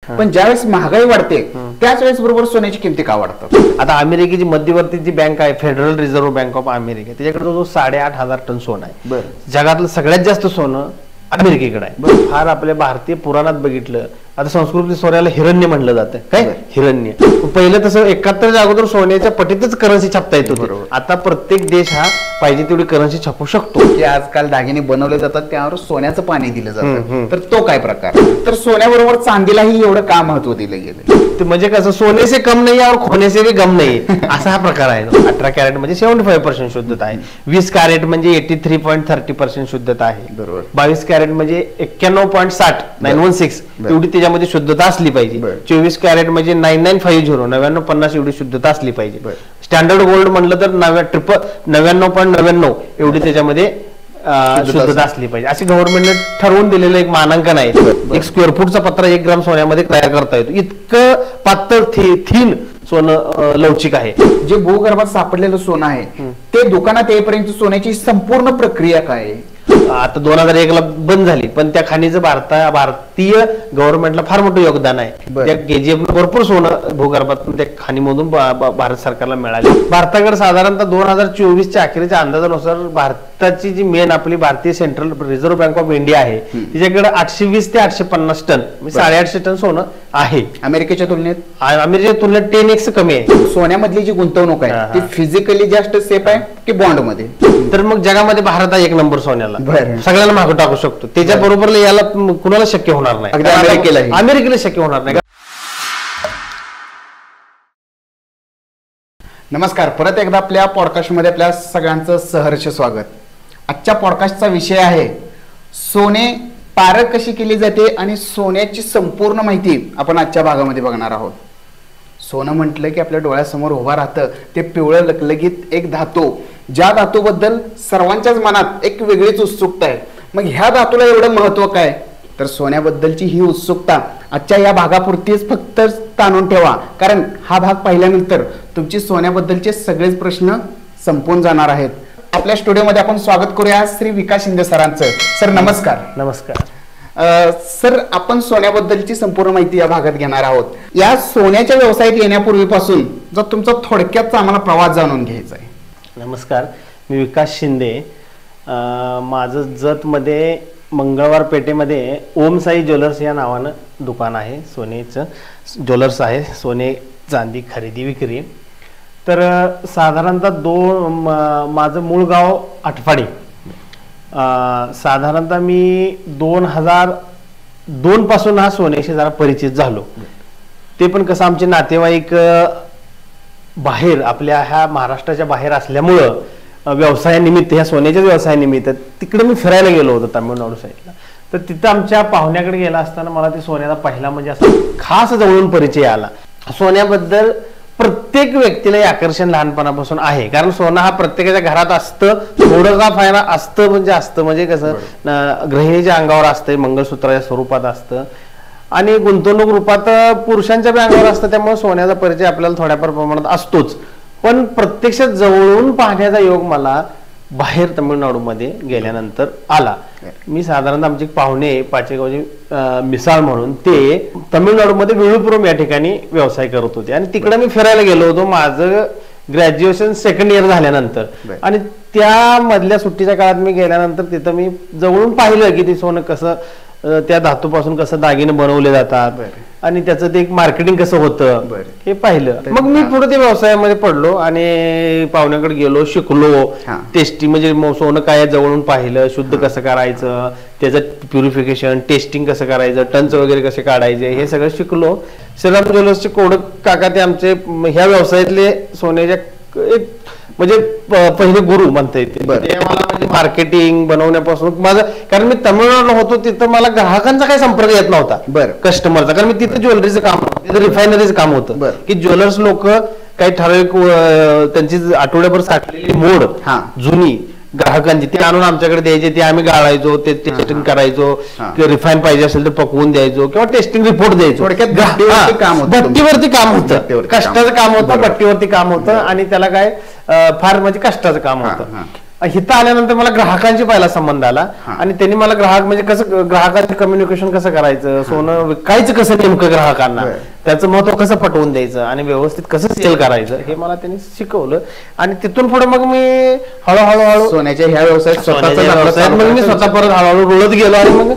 पण ज्यावेळेस महागाई वाढते त्याच वेळेस बरोबर सोन्याची किमती का वाढतात? आता अमेरिकेची मध्यवर्ती जी बँक आहे federal reserve bank of America, त्याच्याकडे जो 8,500 टन सोनं आहे. बरं. जगातलं सगळ्यात जास्त सोनं अमेरिकेकडे आहे. फार आपल्या भारतीय पुराणात बघितलं, आता संस्कृती सोन्याला हिरण्य म्हणलं जातं. काय हिरण्य? पहिलं तसं 71च्या अगोदर सोन्याच्या पटीतच करन्सी छापता येत होती. आता प्रत्येक देश हा पाहिजे तेवढी करन्सी छापू शकतो. की आजकाल दागिने बनवले जातात त्यावर सोन्याचं पाणी दिलं जातं, तर तो काय प्रकार? तर सोन्याबरोबर चांदीलाही एवढं का महत्व दिलं गेलं? ते म्हणजे कसं, सोने से कम नाही और खोने से भी गम नाही असा हा प्रकार आहे. 18 कॅरेट म्हणजे 75% शुद्धता आहे. 20 कॅरेट म्हणजे 83.30% शुद्धता आहे. बरोबर. 22 कॅरेट म्हणजे 91.60 916 एवढी त्याच्यामध्ये शुद्धता असली पाहिजे. 24 कॅरेट म्हणजे 9950 9950 एवढी शुद्धता असली पाहिजे. स्टँडर्ड गोल्ड म्हटलं तर 99.99 एवढी त्याच्यामध्ये शुद्धता असली पाहिजे. असे गव्हर्नमेंटने ठरवून दिलेलं एक मानांकन आहे. एक स्क्वेअर फूटचा पत्रा 1 ग्राम सोन्यामध्ये तयार करता येतो. इतकं पातळ थिन सोनं लवचिक आहे. जे भूगर्भात सापडलेलं सोनं आहे ते दुकानात येईपर्यंत सोन्याची संपूर्ण प्रक्रिया काय आहे? आता 2001ला बंद झाली, पण त्या खाणीचं भारतीय गव्हर्नमेंटला फार मोठं योगदान आहे. त्या केजीएफ भरपूर सोनं भूगर्भात त्या खाणीमधून भारत सरकारला मिळाले. भारताकडे साधारणतः 2024च्या अखेरच्या अंदाजानुसार भारताची जी मेन आपली भारतीय central reserve bank of India आहे तिच्याकडे 820 ते 850 टन 850 टन सोनं आहे. अमेरिकेच्या तुलनेत 10x कमी आहे. सोन्यामधली जी गुंतवणूक आहे ती फिजिकली जास्त सेफ आहे की बॉन्ड मध्ये? तर मग जगामध्ये भारत हा 1 नंबर सोन्याला सगळ्यांना मागं टाकू शकतो. त्याच्या बरोबर याला कुणाला शक्य होणार नाही. अमेरिकेला शक्य होणार नाही. नमस्कार, परत एकदा आपल्या पॉडकास्ट मध्ये आपल्या सगळ्यांचं सहर्ष स्वागत. आजच्या पॉडकास्टचा विषय आहे सोने पारख कशी केली जाते आणि सोन्याची संपूर्ण माहिती आपण आजच्या भागामध्ये बघणार आहोत. सोनं म्हटलं की आपल्या डोळ्यासमोर उभा राहतं ते पिवळं लकलकीत एक धातू, ज्या धातूबद्दल सर्वांच्याच मनात एक वेगळीच उत्सुकता आहे. मग ह्या धातूला एवढं महत्व काय? तर सोन्याबद्दलची ही उत्सुकता आजच्या या भागापुरतीच फक्त ताणून ठेवा, कारण हा भाग पाहिल्यानंतर तुमची सोन्याबद्दलचे सगळेच प्रश्न संपून जाणार आहेत. आपल्या स्टुडिओमध्ये आपण स्वागत करूया श्री विकास शिंदे सरांचं. सर नमस्कार. नमस्कार सर, आपण सोन्याबद्दलची संपूर्ण माहिती या भागात घेणार आहोत. या सोन्याच्या व्यवसायात येण्यापूर्वीपासून जर तुमचा थोडक्यात आम्हाला प्रवास जाणून घ्यायचा आहे. नमस्कार, मी विकास शिंदे. माझं जतमध्ये मंगळवार पेठेमध्ये ओम साई ज्वेलर्स या नावानं दुकान आहे. सोन्याचं ज्वेलर्स आहे, सोने चांदी खरेदी विक्री. तर साधारणतः माझं मूळ गाव आटपाडी. साधारणतः मी 2002 पासून हा सोन्याशी जरा परिचित झालो. ते पण कसं, आमचे नातेवाईक बाहेर आपल्या ह्या महाराष्ट्राच्या बाहेर असल्यामुळं व्यवसायानिमित्त, ह्या सोन्याच्या व्यवसायानिमित्त तिकडे मी फिरायला गेलो होतो तामिळनाडू साईडला. तर तिथं आमच्या पाहुण्याकडे गेला असताना मला ते सोन्याचा पहिला म्हणजे असा खास जवळून परिचय आला. सोन्याबद्दल प्रत्येक व्यक्तीला आकर्षण लहानपणापासून आहे, कारण सोनं हा प्रत्येकाच्या घरात असतं. थोडं का फायदा असतं म्हणजे कसं, गृहिणीच्या अंगावर असतंय, मंगळसूत्राच्या स्वरूपात असतं आणि गुंतवणूक रूपात पुरुषांच्या बी अंगावर असतं. त्यामुळे सोन्याचा परिचय आपल्याला थोड्याफार प्रमाणात असतोच. पण प्रत्यक्षात जवळून पाहण्याचा योग मला बाहेर तामिळनाडूमध्ये गेल्यानंतर आला. मी साधारणतः आमचे पाहुणे पाचेगावचे मिसाळ म्हणून ते तामिळनाडूमध्ये विळुपुरम या ठिकाणी व्यवसाय करत होते आणि तिकडे मी फिरायला गेलो होतो माझं ग्रॅज्युएशन सेकंड इयर झाल्यानंतर. आणि त्या मधल्या सुट्टीच्या काळात मी गेल्यानंतर तिथं मी जवळून पाहिलं की ते सोनं कसं, त्या धातूपासून कसं दागिने बनवले जातात आणि त्याचं ते एक मार्केटिंग कसं होतं हे पाहिलं. मग मी पुढे त्या व्यवसायामध्ये पडलो आणि पाहुण्याकडे गेलो, शिकलो. टेस्टिंग म्हणजे सोनं काय जवळून पाहिलं, शुद्ध कसं करायचं, त्याचं प्युरिफिकेशन, टेस्टिंग कसं करायचं, टन्स वगैरे कसे काढायचे हे सगळं शिकलो. श्रीराम ज्वेलर्सचे कोडक काका ते आमचे ह्या व्यवसायातले सोन्याच्या एक म्हणजे पहिले गुरु म्हणता येते. मला म्हणजे मार्केटिंग बनवण्यापासून माझं, कारण मी तामिळनाडूला होतो तिथं मला ग्राहकांचा काही संपर्क येत नव्हता कस्टमरचा, कारण मी तिथं ज्वेलरीचं काम होतं, तिथं रिफायनरीचं काम होतं की ज्वेलर्स लोक काही ठराविक त्यांची आठवड्याभर साठलेली मोड जुनी ग्राहकांची ते आणून आमच्याकडे द्यायचे, ते आम्ही गाळायचो, ते टेस्टिंग करायचो, रिफाईन पाहिजे असेल तर पकवून द्यायचो किंवा टेस्टिंग रिपोर्ट द्यायचो. भट्टीवरती काम होतं, कष्टाचं काम होतं, भट्टीवरती काम होतं आणि त्याला काय फार म्हणजे कष्टाचं काम होतं. इथं आल्यानंतर मला ग्राहकांशी पहिला संबंध आला आणि त्यांनी मला ग्राहक म्हणजे कसं ग्राहकांचं कम्युनिकेशन कसं करायचं, सोनं विकायचं कसं नेमकं ग्राहकांना, त्याचं महत्व कसं पटवून द्यायचं आणि व्यवस्थित कसं सेल करायचं हे मला त्यांनी शिकवलं. आणि तिथून पुढे मग मी हळूहळू सोन्याच्या ह्या व्यवसायात मग मी स्वतः परत हळूहळू रुळत गेलो आणि मग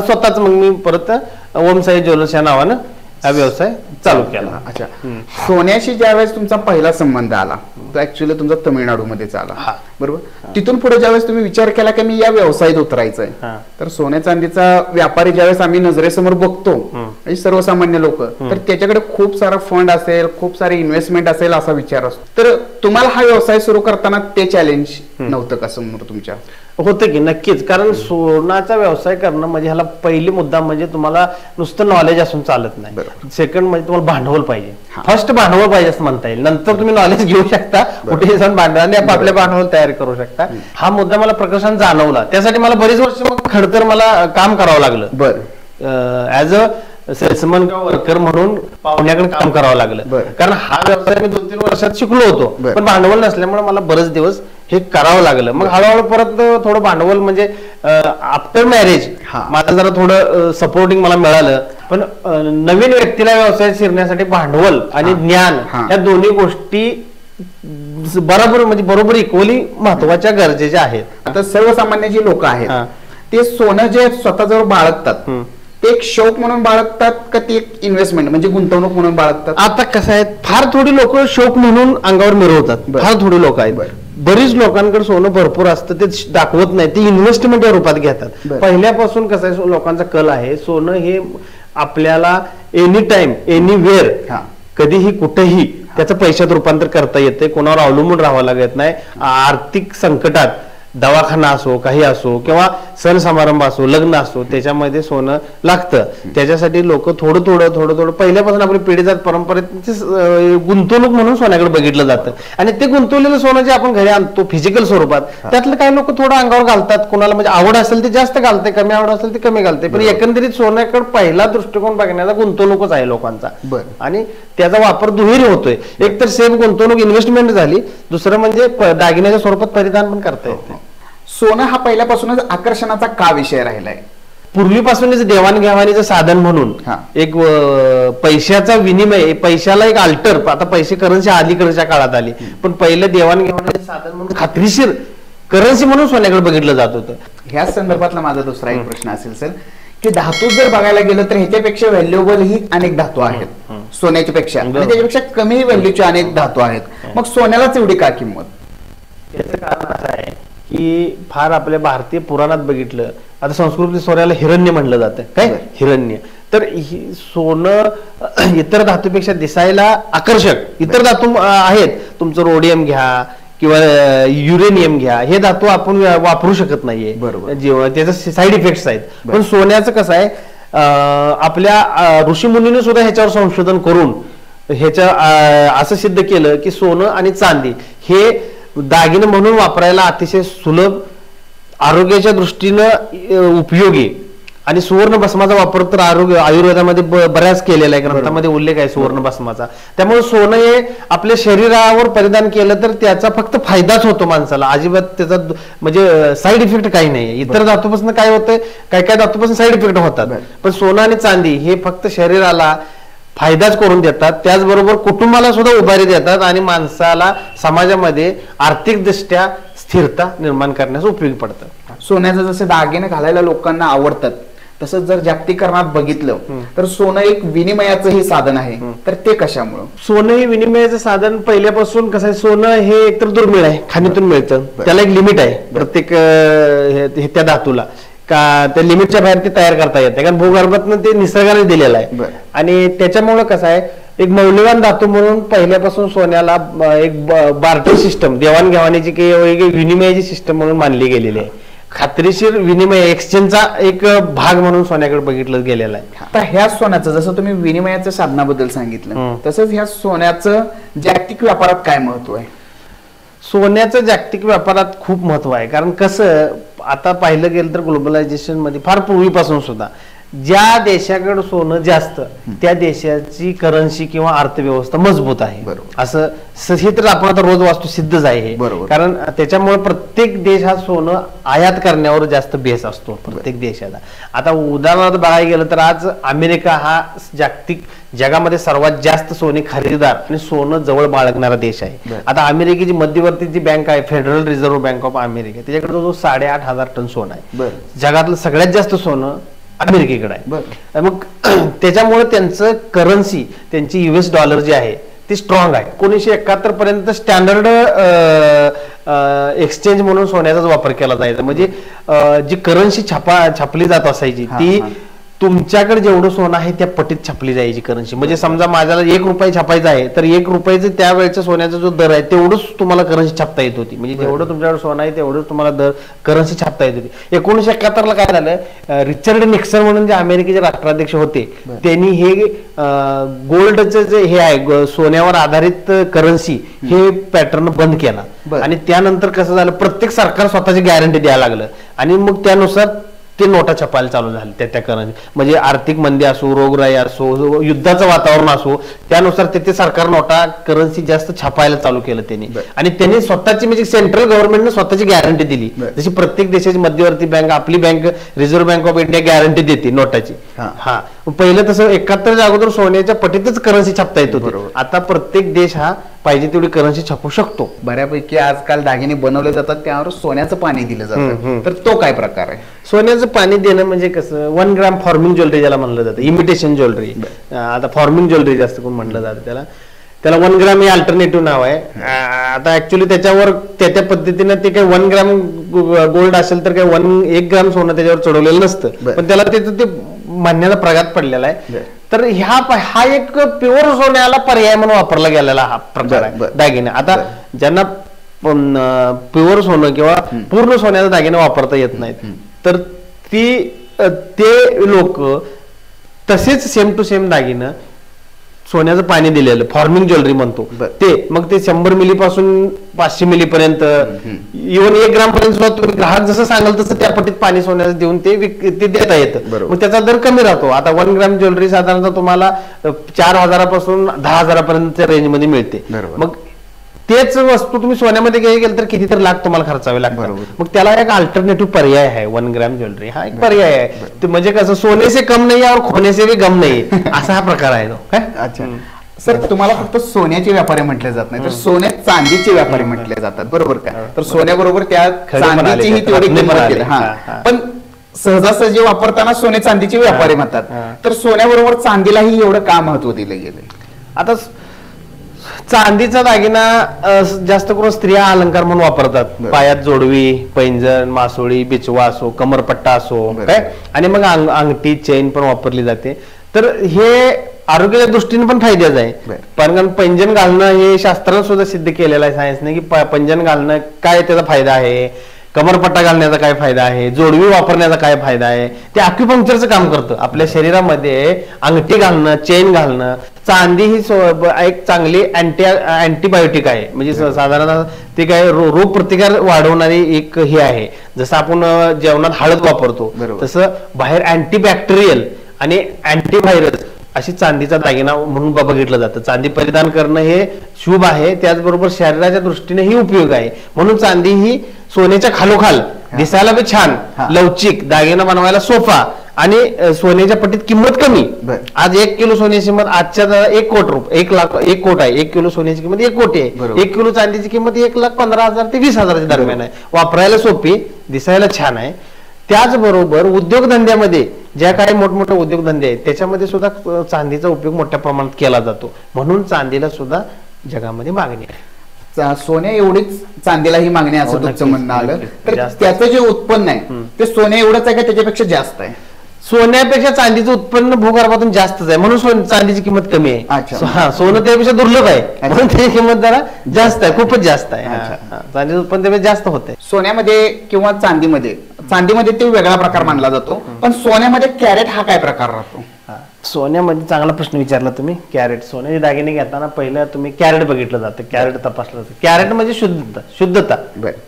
स्वतःच मग मी परत ओम साई ज्वेलर्स या नावानं हा व्यवसाय चालू केला. अच्छा, सोन्याशी ज्यावेळेस तुमचा पहिला संबंध आला तो ऍक्च्युअली तुमचा तमिळनाडूमध्येच आला, बरोबर. तिथून पुढे ज्यावेळेस तुम्ही विचार केला की मी या व्यवसायात उतरायचंय, तर सोन्या चांदीचा व्यापारी ज्यावेळेस आम्ही नजरेसमोर बघतो सर्वसामान्य लोक, तर त्याच्याकडे खूप सारा फंड असेल, खूप सारी इन्व्हेस्टमेंट असेल असा विचार असतो. तर तुम्हाला हा व्यवसाय सुरू करताना ते चॅलेंज नव्हतं का समोर तुमच्या? होतं की नक्कीच, कारण सोनाचा व्यवसाय करणं म्हणजे ह्याला पहिली मुद्दा म्हणजे तुम्हाला नुसतं नॉलेज असून चालत नाही. सेकंड म्हणजे तुम्हाला भांडवल पाहिजे. फर्स्ट भांडवल पाहिजे असं म्हणता येईल, नंतर तुम्ही नॉलेज घेऊ शकता, कुठेही जाऊन भांडवल आपल्या भांडवल तयार करू शकता. हा मुद्दा मला प्रकर्षाने जाणवला. त्यासाठी मला बरीच वर्ष मग खडतर मला काम करावं लागलं. बरं, ऍज अ सेल्समन किंवा वर्कर म्हणून पाहुण्याकडे काम करावं लागलं, कारण हा व्यवसाय मी 2-3 वर्षात शिकलो होतो, पण भांडवल नसल्यामुळे मला बरेच दिवस हे करावं लागलं. मग हळूहळू परत थोडं भांडवल म्हणजे आफ्टर मॅरेज माझं जरा थोडं सपोर्टिंग मला मिळालं. पण नवीन व्यक्तीला व्यवसायात शिरण्यासाठी भांडवल आणि ज्ञान या दोन्ही गोष्टी बरोबर इक्वली महत्वाच्या गरजेच्या आहेत. आता सर्वसामान्य जी लोक आहेत ते सोनं जे स्वतःजवळ बाळगतात ते एक शौक म्हणून बाळगतात का ती एक इन्व्हेस्टमेंट म्हणजे गुंतवणूक म्हणून बाळगतात? आता कसं आहे, फार थोडी लोक शौक म्हणून अंगावर मिरवतात, फार थोडी लोक आहेत. बरीच लोकांकडे सोनं भरपूर असतं, ते दाखवत नाही, ते इन्व्हेस्टमेंट या रूपात घेतात. पहिल्यापासून कसं आहे, लोकांचा कल आहे सोनं हे आपल्याला एनी टाइम एनीवेअर कधीही कुठेही त्याचं पैशात रूपांतर करता येते, कोणावर अवलंबून राहावं लागत नाही. आर्थिक संकटात दवाखाना असो, काही असो, किंवा सण समारंभ असो, लग्न असो, त्याच्यामध्ये सोनं लागतं. त्याच्यासाठी लोक थोडं पहिल्यापासून आपली पिढी जात परंपरेत गुंतवणूक म्हणून सोन्याकडे बघितलं जातं. आणि ते गुंतवलेलं सोनं जे आपण घरी आणतो फिजिकल स्वरूपात, त्यातलं काही लोक थोडं अंगावर घालतात. कोणाला म्हणजे आवड असेल ते जास्त घालते, कमी आवड असेल ते कमी घालते. पण एकंदरीत सोन्याकडे पहिला दृष्टिकोन बघण्याचा गुंतवणूकच आहे लोकांचा, आणि त्याचा वापर दुहेरी होतोय. एक तर सेम गुंतवणूक इन्व्हेस्टमेंट झाली, दुसरं म्हणजे दागिन्याच्या स्वरूपात परिधान पण करता येते. सोनं हा पहिल्यापासूनच आकर्षणाचा का विषय राहिलाय? पूर्वीपासूनच देवाणघेवाणीचं साधन म्हणून एक पैशाचा विनिमय, पैशाला एक अल्टर, आता पैसे करन्सी अलीकडच्या काळात आली, पण पहिलं देवाणघेवाणीचं साधन म्हणून खात्रीशीर करन्सी म्हणून सोन्याकडे बघितलं जात होतं. ह्या संदर्भातला माझा दुसरा एक प्रश्न असेल सर, की धातू जर बघायला गेलं तर ह्याच्यापेक्षा व्हॅल्युएबल ही अनेक धातू आहेत सोन्याच्या पेक्षा, आणि त्याच्यापेक्षा कमी व्हॅल्यूचे अनेक धातू आहेत. मग सोन्यालाच एवढी का किंमत? याचं कारण असं आहे की फार आपल्या भारतीय पुराणात बघितलं, आता संस्कृती सोन्याला हिरण्य म्हणलं जातं. काय हिरण्य? तर सोनं इतर धातूपेक्षा दिसायला आकर्षक इतर धातू आहेत. तुमचं रोडियम घ्या किंवा युरेनियम घ्या, हे धातू आपण वापरू शकत नाहीये, बरोबर, त्याचे साईड इफेक्ट्स आहेत. पण सोन्याचं कसं आहे, आपल्या ऋषीमुनीने सुद्धा ह्याच्यावर संशोधन करून ह्याच्या असं सिद्ध केलं की सोनं आणि चांदी हे दागिने म्हणून वापरायला अतिशय सुलभ, आरोग्याच्या दृष्टीनं उपयोगी, आणि सुवर्ण भस्माचा वापर तर आयुर्वेदामध्ये बऱ्याच केलेला आहे, ग्रंथामध्ये उल्लेख आहे सुवर्ण भस्माचा. त्यामुळे सोनं हे आपल्या शरीरावर परिधान केलं तर त्याचा फक्त फायदाच होतो माणसाला, अजिबात त्याचा म्हणजे साईड इफेक्ट काही नाही. इतर धातूपासून काय होतंय, काय धातूपासून साईड इफेक्ट होतात, पण सोनं आणि चांदी हे फक्त शरीराला फायदाच करून देतात, त्याचबरोबर कुटुंबाला सुद्धा उभारी देतात, आणि माणसाला समाजामध्ये आर्थिकदृष्ट्या स्थिरता निर्माण करण्यास उपयोगी पडतात. सोन्याचं जसे दागिने घालायला लोकांना आवडतात, तसंच जर जागतिकीकरणात बघितलं तर सोनं एक विनिमयाचंही साधन आहे, तर ते कशामुळं? सोनं हे विनिमयाचं साधन पहिल्यापासून कसं आहे, सोनं हे एकतर दुर्मिळ आहे, खाणीतून मिळतं, त्याला एक लिमिट आहे प्रत्येक त्या धातूला, का त्या लिमिटच्या बाहेर ते तयार करता येते, कारण भूगर्भातनं ते निसर्गाने दिलेलं आहे. आणि त्याच्यामुळे कसं आहे, एक मौल्यवान धातू म्हणून पहिल्यापासून सोन्याला एक बार्टर सिस्टम, देवाणघेवाणीची किंवा विनिमयाची सिस्टम म्हणून मानली गेलेली आहे. खात्रीशीर विनिमय एक्सचेंजचा एक भाग म्हणून सोन्याकडे बघितलं गेलेला आहे. आता ह्या सोन्याचं जसं तुम्ही विनिमयाच्या साधनाबद्दल सांगितलं, तसंच ह्या सोन्याचं जागतिक व्यापारात काय महत्व आहे? सोन्याचं जागतिक व्यापारात खूप महत्व आहे, कारण कसं आता पाहिलं गेलं तर ग्लोबलायझेशन मध्ये फार पूर्वीपासून सुद्धा ज्या देशाकडे सोनं जास्त त्या देशाची करन्सी किंवा अर्थव्यवस्था मजबूत आहे. असं हे तर आपण आता रोज वास्तू सिद्धच आहे. कारण त्याच्यामुळे प्रत्येक देश हा सोनं आयात करण्यावर जास्त बेस असतो प्रत्येक देशाचा. आता उदाहरणार्थ बघायला गेलं तर आज अमेरिका हा जागतिक जगामध्ये सर्वात जास्त सोने खरेदीदार आणि सोनं जवळ बाळगणारा देश आहे. आता अमेरिकेची मध्यवर्ती जी बँक आहे federal reserve bank of America त्याच्याकडे जो 8,500 टन सोनं आहे. जगातलं सगळ्यात जास्त सोनं अमेरिकेकडे आहे. मग त्याच्यामुळे त्यांचं करन्सी त्यांची US डॉलर जी आहे ती स्ट्रॉंग आहे. 1971 पर्यंत स्टँडर्ड एक्सचेंज म्हणून सोन्याचाच वापर केला जायचा. म्हणजे जी करन्सी छापली जात असायची ती तुमच्याकडे जेवढं सोनं आहे त्या पटीत छापली जायची करन्सी. म्हणजे समजा माझ्याला 1 रुपया छापायचा आहे तर 1 रुपयाचं त्यावेळेच्या सोन्याचा जो दर आहे तेवढंच तुम्हाला करन्सी छापता येत होती. म्हणजे जेवढं तुमच्याकडे सोनं आहे तेवढंच तुम्हाला करन्सी छापता येत होती. 1971 ला काय झालं, रिचर्ड निक्सन म्हणून जे अमेरिकेचे राष्ट्राध्यक्ष होते त्यांनी हे गोल्डचं जे हे आहे सोन्यावर आधारित करन्सी हे पॅटर्न बंद केला. आणि त्यानंतर कसं झालं प्रत्येक सरकार स्वतःची गॅरंटी द्यायला लागलं आणि मग त्यानुसार ते नोटा छापायला चालू झाले त्या करन्सी. म्हणजे आर्थिक मंदी असो, रोगराई असो, युद्धाचं वातावरण असो त्यानुसार ते सरकार नोटा करन्सी जास्त छापायला चालू केलं त्यांनी. आणि त्यांनी स्वतःची म्हणजे सेंट्रल गव्हर्नमेंटने स्वतःची गॅरंटी दिली. जशी प्रत्येक देशाची मध्यवर्ती बँक आपली bank reserve bank of India guarantee देते नोटाची. हा पहिलं तसं 71च्या अगोदर सोन्याच्या पटीतच करन्सी छापता येत होती. आता प्रत्येक देश हा पाहिजे तेवढी करन्सी छापू शकतो. बऱ्यापैकी आजकाल दागिने बनवले जातात त्यावर सोन्याचं पाणी दिलं जातं. तर तो काय प्रकार आहे? सोन्याचं पाणी देणं म्हणजे कसं 1 ग्रॅम फॉर्मिंग ज्वेलरी ज्याला म्हणलं जातं, इमिटेशन ज्वेलरी. आता फॉर्मिंग ज्वेलरी जास्त करून म्हणलं जातं त्याला 1 ग्रॅम हे अल्टरनेटिव्ह नाव आहे. आता ऍक्च्युली त्याच्यावर त्या पद्धतीनं ते काही 1 ग्रॅम गोल्ड असेल तर काही 1 ग्रॅम सोनं त्याच्यावर चढवलेलं नसतं. पण त्याला ते मान्यता प्रघात पडलेला आहे. तर हा एक प्युअर सोन्याला पर्याय म्हणून वापरला गेलेला हा प्रकार आहे दागिने. आता ज्यांना प्युअर सोनं किंवा पूर्ण सोन्याचा दागिने वापरता येत नाहीत तर ते लोक तसेच सेम टू सेम दागिनं सोन्याचं पाणी दिलेलं फॉर्मिंग ज्वेलरी म्हणतो ते मग ते 100 मिली पासून 500 मिली पर्यंत इव्हन 1 ग्राम पर्यंत सुद्धा तुम्ही ग्राहक जसं सांगाल तसं त्या पटीत पाणी सोन्याचं देऊन ते देता येतं. मग त्याचा दर कमी राहतो. आता 1 ग्राम ज्वेलरी साधारणतः तुम्हाला 4,000 पासून 10,000 पर्यंतच्या रेंजमध्ये मिळते. मग तेच वस्तू तुम्ही सोन्यामध्ये गेलं तर कितीतरी लाख तुम्हाला खर्चावे लागतात. मग त्याला एक अल्टरनेटिव्ह पर्याय आहे 1 ग्रॅम ज्वेलरी. हा एक पर्याय आहे. ते म्हणजे कसं सोने से कम नाही और खोने से भी गम नाही असा हा प्रकार आहे तो. काय अच्छा सर, तुम्हाला फक्त सोन्याचे व्यापारी म्हटले जात नाही तर सोन्या चांदीचे व्यापारी म्हटले जातात, बरोबर का? तर सोन्याबरोबर त्या चांदीचीही तेवढी किंमत केली. पण सहजासहजी वापरताना सोने चांदीचे व्यापारी म्हणतात. तर सोन्याबरोबर चांदीलाही एवढं का महत्व दिलं गेलं? आता चांदीचा दागिना जास्त करून स्त्रिया अलंकार म्हणून वापरतात. पायात जोडवी, पैंजण, मासोळी, बिचवा असो, कमरपट्टा असो काय, आणि मग अंगठी, चेन पण वापरली जाते. तर हे आरोग्याच्या दृष्टीने पण फायद्याचं आहे. कारण पैंजण घालणं हे शास्त्रानं सुद्धा सिद्ध केलेलं आहे सायन्सने की पैंजण घालणं काय त्याचा फायदा आहे, कमरपट्टा घालण्याचा काय फायदा आहे, जोडवी वापरण्याचा काय फायदा आहे. ते अॅक्युपंक्चरचं काम करतं. आपल्या शरीरामध्ये अंगठी घालणं, चेन घालणं, चांदी ही एक चांगली अँटीबायोटिक आहे. म्हणजे साधारणतः ते काय रोग प्रतिकार वाढवणारी एक हे आहे. जसं आपण जेवणात हळद वापरतो तसं बाहेर अँटीबॅक्टेरियल आणि अँटीव्हायरस अशी चांदीचा दागिना म्हणून बघितलं जातं. चांदी परिधान करणं हे शुभ आहे, त्याचबरोबर शरीराच्या दृष्टीनेही उपयोग आहे. म्हणून चांदी ही सोन्याच्या खालोखाल दिसायला बी छान, लवचिक, दागिना बनवायला सोपा आणि सोन्याच्या पटीत किंमत कमी. आज 1 किलो सोन्याची किंमत आजच्या 1 कोट आहे. 1 किलो सोन्याची किंमत 1 कोटी आहे. 1 किलो चांदीची किंमत 1,15,000 ते 20,000 दरम्यान आहे. वापरायला सोपी, दिसायला छान आहे. त्याचबरोबर उद्योगधंद्यामध्ये ज्या काही मोठमोठे उद्योगधंदे आहेत त्याच्यामध्ये सुद्धा चांदीचा उपयोग मोठ्या प्रमाणात केला जातो. म्हणून चांदीला सुद्धा जगामध्ये मागणी आहे. सोन्या एवढीच चांदीलाही मागणी असं तुमचं म्हणणं आलं तर त्याचं जे उत्पन्न आहे ते सोन्या एवढंच आहे का त्याच्यापेक्षा जास्त आहे? सोन्यापेक्षा चांदीचं उत्पन्न भूगर्भातून जास्तच आहे म्हणून चांदीची किंमत कमी आहे. सोनं त्यापेक्षा दुर्लभ आहे म्हणून त्याची किंमत जरा जास्त आहे, खूपच जास्त आहे. चांदीचं उत्पन्न त्यापेक्षा जास्त होत. सोन्यामध्ये किंवा चांदीमध्ये ते वेगळा प्रकार मानला जातो, पण सोन्यामध्ये कॅरेट हा काय प्रकार राहतो? सोन्यामध्ये चांगला प्रश्न विचारला तुम्ही. कॅरेट, सोन्याचे दागिने घेताना पहिलं तुम्ही कॅरेट बघितलं जातं, कॅरेट तपासलं जातं. कॅरेट म्हणजे शुद्धता,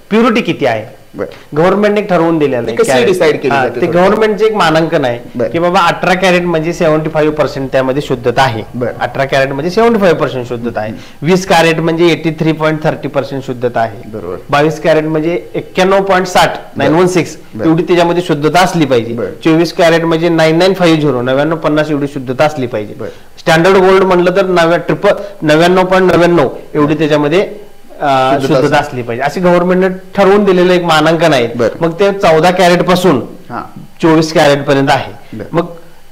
प्युरिटी किती आहे गव्हर्नमेंटने ठरवून दिलेलं आहे. ते गव्हर्नमेंटचे एक मानांकन आहे की बाबा 18 कॅरेट म्हणजे 75% त्यामध्ये शुद्धता आहे. 18 कॅरेट म्हणजे 75% शुद्धता आहे. 20 कॅरेट म्हणजे 83.30% शुद्धता आहे. 22 कॅरेट म्हणजे 91.60 एवढी त्याच्यामध्ये शुद्धता असली पाहिजे. 24 कॅरेट म्हणजे 9950 एवढी शुद्धता असली पाहिजे. स्टँडर्ड गोल्ड म्हटलं तर 99.99 एवढी त्याच्यामध्ये शुद्धता असली पाहिजे. असे गव्हर्नमेंटने ठरवून दिलेलं एक मानांकन आहे. मग ते 14 कॅरेट पासून 24 कॅरेट पर्यंत आहे. मग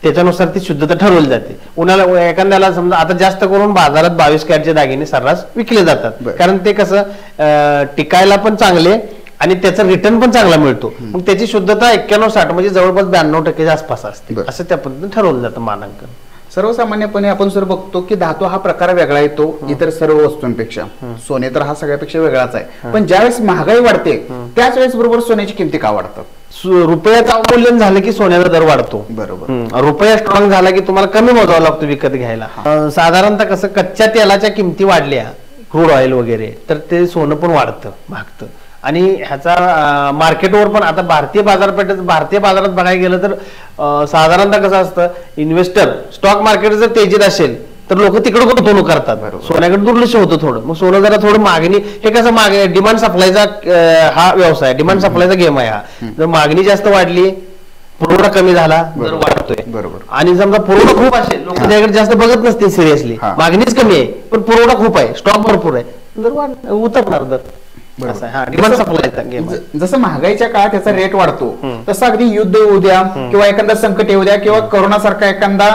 त्याच्यानुसार ती शुद्धता ठरवली जाते. उन्हाला एखाद्याला समजा आता जास्त करून बाजारात 22 कॅरेटचे दागिने सर्रास विकले जातात, कारण ते कसं टिकायला पण चांगले आणि त्याचा रिटर्न पण चांगला मिळतो. मग त्याची शुद्धता 91-60 म्हणजे जवळपास 92% आसपास असते. असं त्या पद्धतीने ठरवलं जातं मानांकन. सर्वसामान्यपणे आपण सर बघतो की धातू हा प्रकार वेगळा येतो इतर सर्व वस्तूंपेक्षा. सोने तर हा सगळ्यापेक्षा वेगळाच आहे. पण ज्यावेळेस महागाई वाढते त्याच वेळेस बरोबर सोन्याची किमती का वाढतात? रुपयाचं अवमूल्यन झालं की सोन्याचा दर वाढतो. बरोबर. रुपया स्ट्रॉंग झाला की तुम्हाला कमी मोजावा लागतो विकत घ्यायला. साधारणतः कसं कच्च्या तेलाच्या किमती वाढल्या, क्रूड ऑइल वगैरे, तर ते सोनं पण वाढतं, महागतं. आणि ह्याचा मार्केटवर पण आता भारतीय बाजारात बघायला गेलं तर साधारणतः कसं असतं, इन्व्हेस्टर स्टॉक मार्केट जर तेजीत असेल तर लोक तिकडे गुंतवणूक करतात, सोन्याकडे दुर्लक्ष होतं थोडं. मग सोनं जरा थोडं मागणी, हे कसं डिमांड सप्लायचा हा व्यवसाय, डिमांड सप्लायचा गेम आहे हा. जर मागणी जास्त वाढली, पुरवठा कमी झाला तर वाढतोय. बरोबर. आणि समजा पुरवठा खूप असेल, लोक त्याकडे जास्त बघत नसतील सिरियसली, मागणीच कमी आहे पण पुरवठा खूप आहे, स्टॉक भरपूर आहे, दर उतरणार दर. जसं महागाईच्या काळात त्याचा रेट वाढतो तसं अगदी युद्ध येऊ द्या किंवा एखादा संकट येऊ द्या किंवा कोरोना सारखा एखादा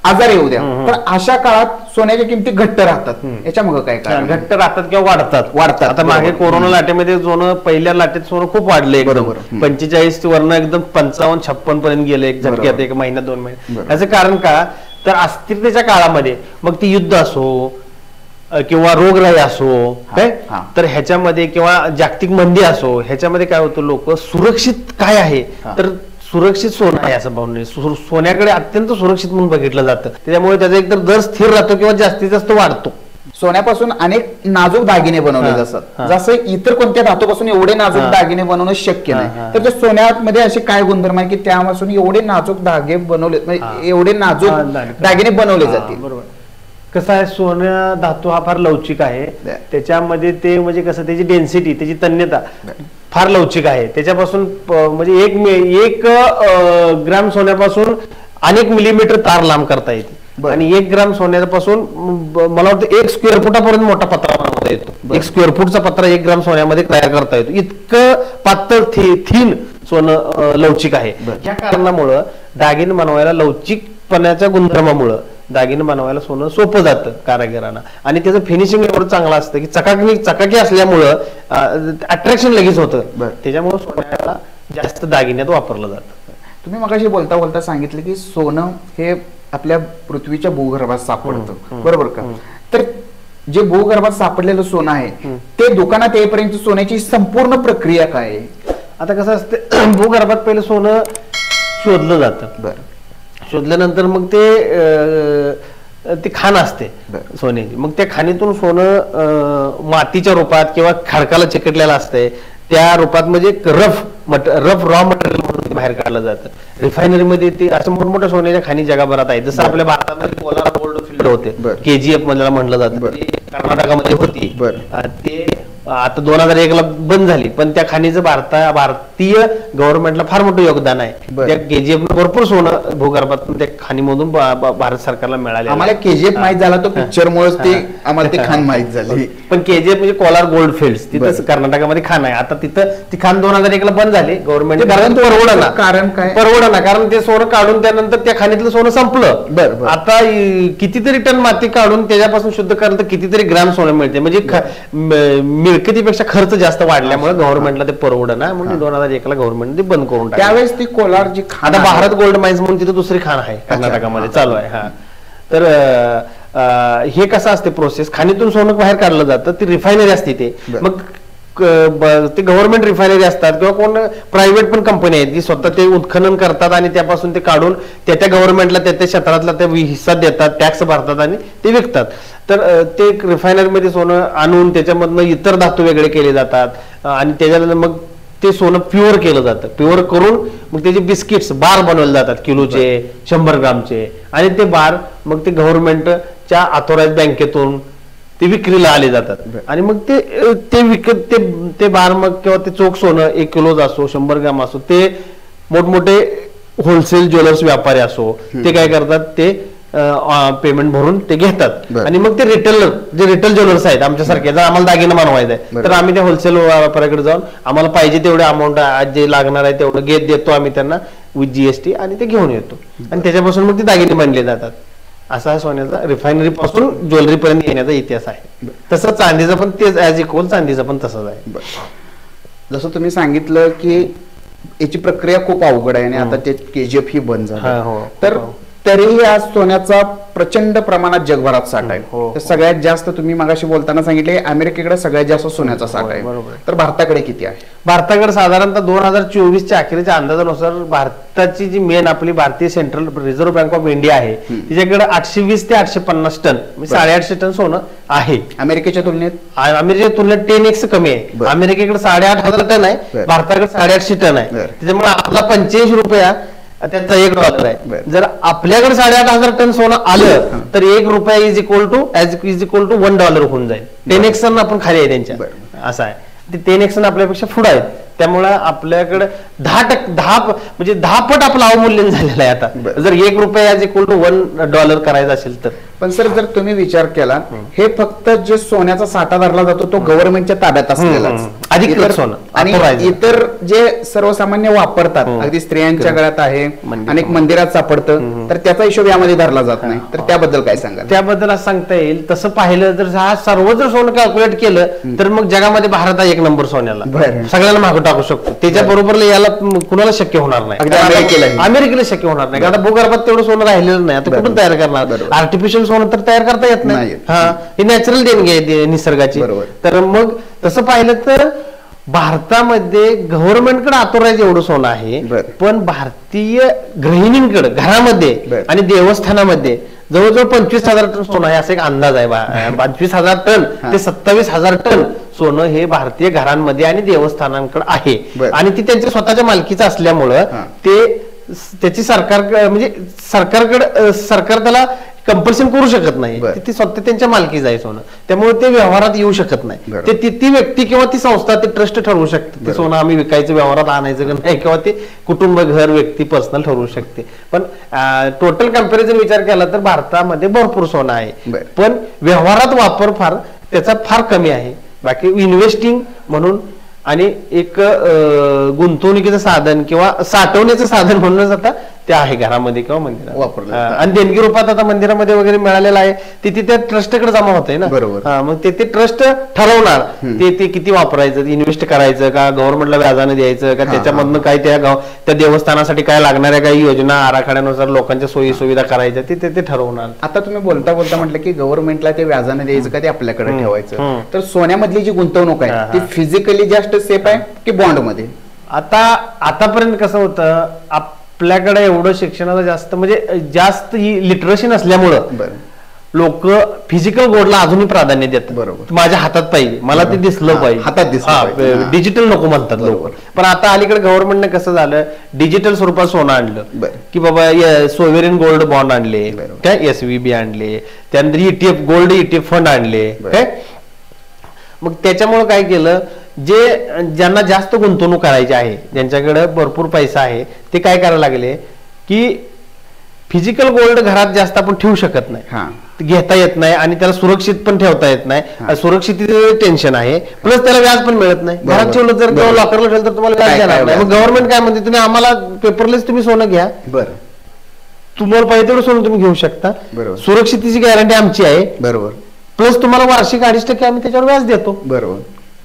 आजार येऊ द्या, तर अशा काळात सोन्याच्या किमती घट्ट राहतात. याच्या मग काय कारण? घट्ट राहतात किंवा वाढतात. आता मागे कोरोना लाटेमध्ये सोनं, पहिल्या लाटेत सोनं खूप वाढले, 45 वरनं एकदम 55-56 पर्यंत गेले एक झटक्यात, एक महिना 2 महिने. याचं कारण का, तर अस्थिरतेच्या काळामध्ये मग ती युद्ध असो किंवा रोगराई असो काय, तर ह्याच्यामध्ये किंवा जागतिक मंदी असो, ह्याच्यामध्ये काय होतं, लोक सुरक्षित काय आहे तर सुरक्षित सोनं आहे असं पाहून सोन्याकडे अत्यंत सुरक्षित म्हणून बघितलं जातं. त्याच्यामुळे त्याचा एकतर दर स्थिर राहतो किंवा जास्तीत जास्त वाढतो. सोन्यापासून अनेक नाजूक दागिने बनवले जातात, जसं इतर कोणत्या धातूपासून एवढे नाजूक दागिने बनवणं शक्य नाही. तर त्या सोन्यामध्ये असे काय गुणधर्म आहे की त्यापासून एवढे नाजूक धागे बनवले, म्हणजे एवढे नाजूक दागिने बनवले जातील? बरोबर. कसं आहे, सोनं धातू हा फार लवचिक आहे. त्याच्यामध्ये ते म्हणजे कसं, त्याची डेन्सिटी, त्याची तन्यता फार लवचिक आहे. त्याच्यापासून म्हणजे एक ग्राम सोन्यापासून अनेक मिलीमीटर तार लांब करता येते. आणि 1 ग्राम सोन्यापासून मला वाटतं 1 स्क्वेअर फुटापर्यंत मोठा पत्रा बनवता येतो. 1 स्क्वेअर फुटचा पत्रा 1 ग्राम सोन्यामध्ये तयार करता येतो. इतकं पातळ थिन सोनं लवचिक आहे. या कारणामुळं दागिने बनवायला, लवचिकपणाच्या गुणधर्मामुळं दागिने बनवायला सोपं जातं कारागिरांना. आणि त्याचं फिनिशिंग एवढं चांगलं असतं की चकाकी असल्यामुळं अट्रॅक्शन लगेच होतं. त्याच्यामुळे सोन्याला जास्त दागिन्यात वापरलं जातं. तुम्ही मगाशी बोलता बोलता सांगितलं की सोनं हे आपल्या पृथ्वीच्या भूगर्भात सापडतं, बरोबर का? तर जे भूगर्भात सापडलेलं सोनं आहे ते दुकानात येईपर्यंत सोन्याची संपूर्ण प्रक्रिया काय आहे? आता कसं असतं, भूगर्भात पहिलं सोनं शोधलं जातं. शोधल्यानंतर मग ते खाण असते सोन्याची. मग त्या खाणीतून सोनं मातीच्या रूपात किंवा खडकाला चिकटलेलं असतंय, त्या रूपात म्हणजे रफ रॉ मटेरियल म्हणून बाहेर काढलं जातं. रिफायनरीमध्ये ते असं मोठमोठ्या सोन्याच्या खाणी जगभरात आहेत. जसं आपल्या भारतामध्ये कोलार गोल्ड फील्ड होते, KGF मध्ये म्हणलं जातं, कर्नाटकामध्ये होती. ते आता 2001ला बंद झाली, पण त्या खाणीचं भारतीय गव्हर्नमेंटला फार मोठं योगदान आहे. त्या KGF भरपूर सोनं भूगर्भातून त्या खाणीमधून भारत सरकारला मिळाले. आम्हाला KGF माहित झाला तो पिक्चर मुळेच ते आम्हाला ते खाण माहित झाली. पण KGF म्हणजे कोलार गोल्ड फील्ड्स, तिथं कर्नाटकामध्ये खाण आहे. आता तिथं ती खाण 2001ला बंद झाली गव्हर्नमेंट, परवडना. कारण काय? परवडना, कारण ते सोनं काढून त्यानंतर त्या खाणीतलं सोनं संपलं. आता कितीतरी टन माती काढून त्याच्यापासून शुद्ध करायला कितीतरी ग्रॅम सोनं मिळते. म्हणजे मिळकतीपेक्षा खर्च जास्त वाढल्यामुळे गव्हर्नमेंटला ते परवडना, म्हणून 2001ला गव्हर्नमेंट ते बंद करून टाकलं. त्यावेळेस ती कोलार जी आता भारत गोल्ड माइन्स म्हणून तिथे दुसरी खाण आहे कर्नाटकामध्ये चालू आहे. हा, तर हे कसं असते प्रोसेस, खाणीतून सोनं बाहेर काढलं जातं, ती रिफायनरी असते. ते मग ते गव्हर्नमेंट रिफायनरी असतात किंवा कोण प्रायव्हेट पण कंपनी आहेत की स्वतः ते उत्खनन करतात आणि त्यापासून ते काढून त्या गव्हर्नमेंटला त्या क्षेत्रातला ते हिस्सा देतात, टॅक्स भरतात आणि ते विकतात. तर ते रिफायनरीमध्ये सोनं आणून त्याच्यामधनं इतर धातू वेगळे केले जातात आणि त्याच्यानंतर मग ते सोनं प्युअर केलं जातं. प्युअर करून मग त्याचे बिस्किट्स बार बनवले जातात किलोचे 100 ग्रामचे, आणि ते बार मग ते गव्हर्नमेंटच्या ऑथोराइज बँकेतून ते विक्रीला आले जातात. आणि मग ते विकत ते बार मग किंवा ते चोख सोनं 1 किलो असो 100 ग्राम असो, ते मोठमोठे होलसेल ज्वेलर्स व्यापारी असो, ते काय करतात, ते पेमेंट भरून ते घेतात. आणि मग ते जे रिटेल ज्वेलर्स आहेत आमच्यासारखे, जर आम्हाला दागिना बनवायचा आहे तर आम्ही त्या होलसेल व्यापाऱ्याकडे जाऊन आम्हाला पाहिजे तेवढे अमाऊंट जे लागणार आहे तेवढं देतो आम्ही त्यांना विथ जीएसटी, आणि ते घेऊन येतो. आणि त्याच्यापासून मग ते दागिने बनले जातात. असा सोन्याचा रिफायनरी पासून ज्वेलरी पर्यंत येण्याचा इतिहास आहे. तसं चांदीचा पण तेच ऍज इक्वल चांदीचा पण तसंच आहे. जसं तुम्ही सांगितलं की याची प्रक्रिया खूप अवघड आहे आणि आता ते KGF ही बंद झालं, तर तरीही आज सोन्याचा प्रचंड प्रमाणात जगभरात साठा आहे. तर सगळ्यात जास्त तुम्ही मगाशी बोलताना सांगितले अमेरिकेकडे सगळ्यात जास्त सोन्याचा साठा आहे, तर भारताकडे किती आहे? भारताकडे साधारणतः 2024च्या अखेरच्या अंदाजानुसार भारताची जी मेन आपली भारतीय central reserve bank of India आहे तिच्याकडे 820 ते 850 टन, 850 टन सोनं आहे. अमेरिकेच्या तुलनेत 10x कमी आहे. अमेरिकेकडे 8,500 टन आहे, भारताकडे 850 टन आहे. त्याच्यामुळे आपला 85 रुपया त्यांचा $1 आहे. जर आपल्याकडे 8,500 टन सोनं आलं तर ₹1 इज इक्वल टू $1 होऊन जाईल. 10x आपण खाली आहे त्यांच्या, असं आहे. ते 10x आपल्यापेक्षा पुढे आहेत. त्यामुळे आपल्याकडे 10 पट आपलं अवमूल्यन झालेलं आहे आता. जर ₹1 इज इक्वल टू $1 करायचा असेल तर. पण सर जर तुम्ही विचार केला, हे फक्त जे सोन्याचा साठा धरला जातो तो गव्हर्नमेंटच्या ताब्यात असलेलाच, आणि इतर जे सर्वसामान्य वापरतात, अगदी स्त्रियांच्या गळ्यात आहे, अनेक मंदिरात सापडतं, तर त्याचा हिशोब यामध्ये धरला जात नाही. तर त्याबद्दल काय सांगाल? त्याबद्दल असं सांगता येईल, तसं पाहिलं तर हा सर्व जर सोनं कॅल्क्युलेट केलं तर मग जगामध्ये भारत हा 1 नंबर सोन्याला, सगळ्याला मागं टाकू शकतो. त्याच्या बरोबर याला कुणाला शक्य होणार नाही, अमेरिकेला शक्य होणार नाही. आता भूगर्भात तेवढं सोनं राहिलेलं नाही, आता कुठून तयार करणार? आर्टिफिशियल सोनं तर तयार करता येत नाही. ही नॅचरल देणगी आहे निसर्गाची. तर मग तसं पाहिलं तर भारतामध्ये गव्हर्नमेंटकडे ऑथोराइज एवढं सोनं आहे, पण भारतीय गृहिणींकडे घरामध्ये आणि देवस्थानामध्ये जवळजवळ 25,000 टन सोनं आहे, असा एक अंदाज आहे. 25,000 टन ते 27,000 टन सोनं हे भारतीय घरांमध्ये आणि देवस्थानांकडे आहे. आणि ती त्यांच्या स्वतःच्या मालकीचं असल्यामुळं त्याची सरकार त्याला कंपल्शन करू शकत नाही. ती स्वतः त्यांच्या मालकीचं आहे सोनं, त्यामुळे ते व्यवहारात येऊ शकत नाही. ते ती व्यक्ती किंवा ती संस्था ते ट्रस्ट ठरवू शकते ते सोनं आम्ही विकायचं, व्यवहारात आणायचं नाही, किंवा ते कुटुंब, घर, व्यक्ती पर्सनल ठरवू शकते. पण टोटल कंपॅरिझन विचार केला तर भारतामध्ये भरपूर सोनं आहे, पण व्यवहारात वापर त्याचा फार कमी आहे. बाकी इन्व्हेस्टिंग म्हणून आणि एक गुंतवणुकीचं साधन किंवा साठवण्याचं साधन म्हणूनच आता ते आहे घरामध्ये किंवा मंदिरात वापरलं. आणि देणगी रूपात आता मंदिरामध्ये वगैरे मिळालेलं आहे, ते त्या ट्रस्टकडे जमा होतंय ना. बरोबर. मग ते ट्रस्ट ठरवणार ते किती वापरायचं, इन्व्हेस्ट करायचं का, गव्हर्नमेंटला व्याजाने द्यायचं का, त्याच्यामधनं काय त्या देवस्थानासाठी काय लागणाऱ्या काही योजना आराखड्यानुसार लोकांच्या सोयी सुविधा करायच्या ते ठरवणार. आता तुम्ही बोलता म्हटलं की गव्हर्नमेंटला ते व्याजाने द्यायचं का ते आपल्याकडे ठेवायचं, तर सोन्यामधली जी गुंतवणूक आहे ती फिजिकली जास्त सेफ आहे की बॉन्ड मध्ये? आतापर्यंत कसं होतं, आपल्याकडे एवढं शिक्षणाचं जास्त ही लिटरसी नसल्यामुळं लोक फिजिकल गोल्डला अजूनही प्राधान्य देतात. बरोबर. माझ्या हातात पाहिजे, मला ते दिसलं पाहिजे, हातात दिसलं, डिजिटल नको म्हणतात लोक. पण आता अलीकडे गव्हर्नमेंटने कसं झालं, डिजिटल स्वरूपात सोनं आणलं की बाबा सोवेरियन गोल्ड बॉन्ड आणले, काय SVB आणले, त्यानंतर ETF गोल्ड ETF फंड आणले. काय मग त्याच्यामुळे काय केलं, ज्यांना जास्त गुंतवणूक करायची आहे, ज्यांच्याकडे भरपूर पैसा आहे, ते काय करायला लागले की फिजिकल गोल्ड घरात जास्त आपण ठेवू शकत नाही, घेता येत नाही, आणि त्याला सुरक्षित पण ठेवता येत नाही. सुरक्षिततेचं टेन्शन आहे, प्लस त्याला व्याज पण मिळत नाही. घरात ठेवलं जर किंवा लॉकरला ठेवलं तर तुम्हाला व्याज देणार नाही. मग गव्हर्नमेंट काय म्हणते, तुम्ही आम्हाला पेपरलेस तुम्ही सोनं घ्या, तुम्हाला पाहिजे तेवढं सोनं तुम्ही घेऊ शकता, सुरक्षिततेची गॅरंटी आमची आहे, बरोबर, प्लस तुम्हाला वार्षिक 2.5% आम्ही त्याच्यावर व्याज देतो. बरोबर.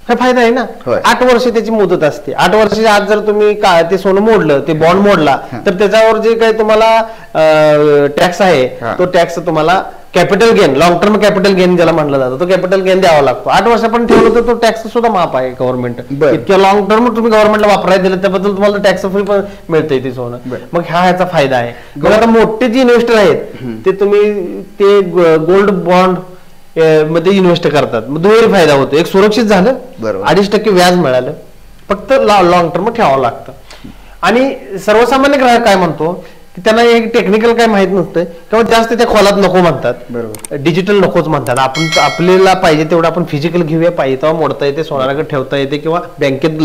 हा फायदा आहे ना. 8 वर्ष त्याची मुदत असते. 8 वर्षाच्या आत जर तुम्ही ते सोनं मोडलं, ते बॉन्ड मोडला, तर त्याच्यावर जे काही तुम्हाला टॅक्स आहे तो टॅक्स तुम्हाला capital gain, long term capital gain ज्याला म्हटलं जातं, तो कॅपिटल गेन द्यावा लागतो. 8 वर्षापर्यंत ठेवलं तर तो टॅक्स सुद्धा माफ आहे गव्हर्नमेंट. इतक्या लॉंग टर्म तुम्ही गव्हर्नमेंटला वापरायला दिलं त्याबद्दल तुम्हाला टॅक्स फ्री पण मिळतंय ते सोनं. मग ह्याचा फायदा आहे. मग आता मोठे जे इन्व्हेस्टर आहेत ते तुम्ही ते गोल्ड बॉन्ड मध्ये इन्व्हेस्ट करतात, मग दुहेरी फायदा होतो. एक सुरक्षित झालं, 2.5% व्याज मिळालं, फक्त लॉंग टर्म ठेवावं लागतं. आणि सर्वसामान्य ग्राहक काय म्हणतो की त्यांना एक टेक्निकल काय माहित नसतं किंवा जास्त त्या खोलात नको म्हणतात, डिजिटल नकोच म्हणतात. आपण आपल्याला पाहिजे तेवढं आपण फिजिकल घेऊया, पाहिजे तेव्हा मोडता येते, सोनाराकडे ठेवता येते किंवा बँकेत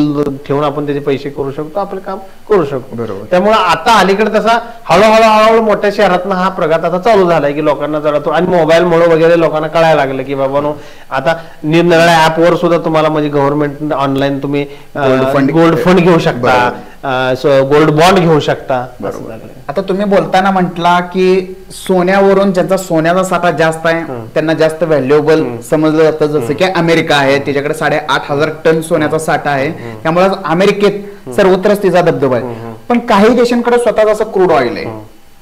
ठेवून आपण त्याचे पैसे करू शकतो, आपलं काम करू शकतो. त्यामुळे आता अलीकडे तसा हळूहळू मोठ्या शहरात हा प्रघात आता चालू झालाय की लोकांना जरा तो, आणि मोबाईलमुळे वगैरे लोकांना कळायला लागलं की बाबा आता निरनिराळ्या ऍपवर सुद्धा तुम्हाला म्हणजे गव्हर्नमेंट ऑनलाईन तुम्ही गोल्ड फंड घेऊ शकता, गोल्ड बॉन्ड घेऊ शकता. आता तुम्ही बोलताना म्हटला की सोन्यावरून ज्यांचा सोन्याचा साठा जास्त आहे त्यांना जास्त व्हॅल्युएबल समजलं जातं, जसं की अमेरिका आहे, त्याच्याकडे 8,500 टन सोन्याचा साठा आहे, त्यामुळे अमेरिकेत सर्वत्रच तिचा दबदबा आहे. पण काही देशांकडे स्वतःच असं क्रूड ऑइल आहे,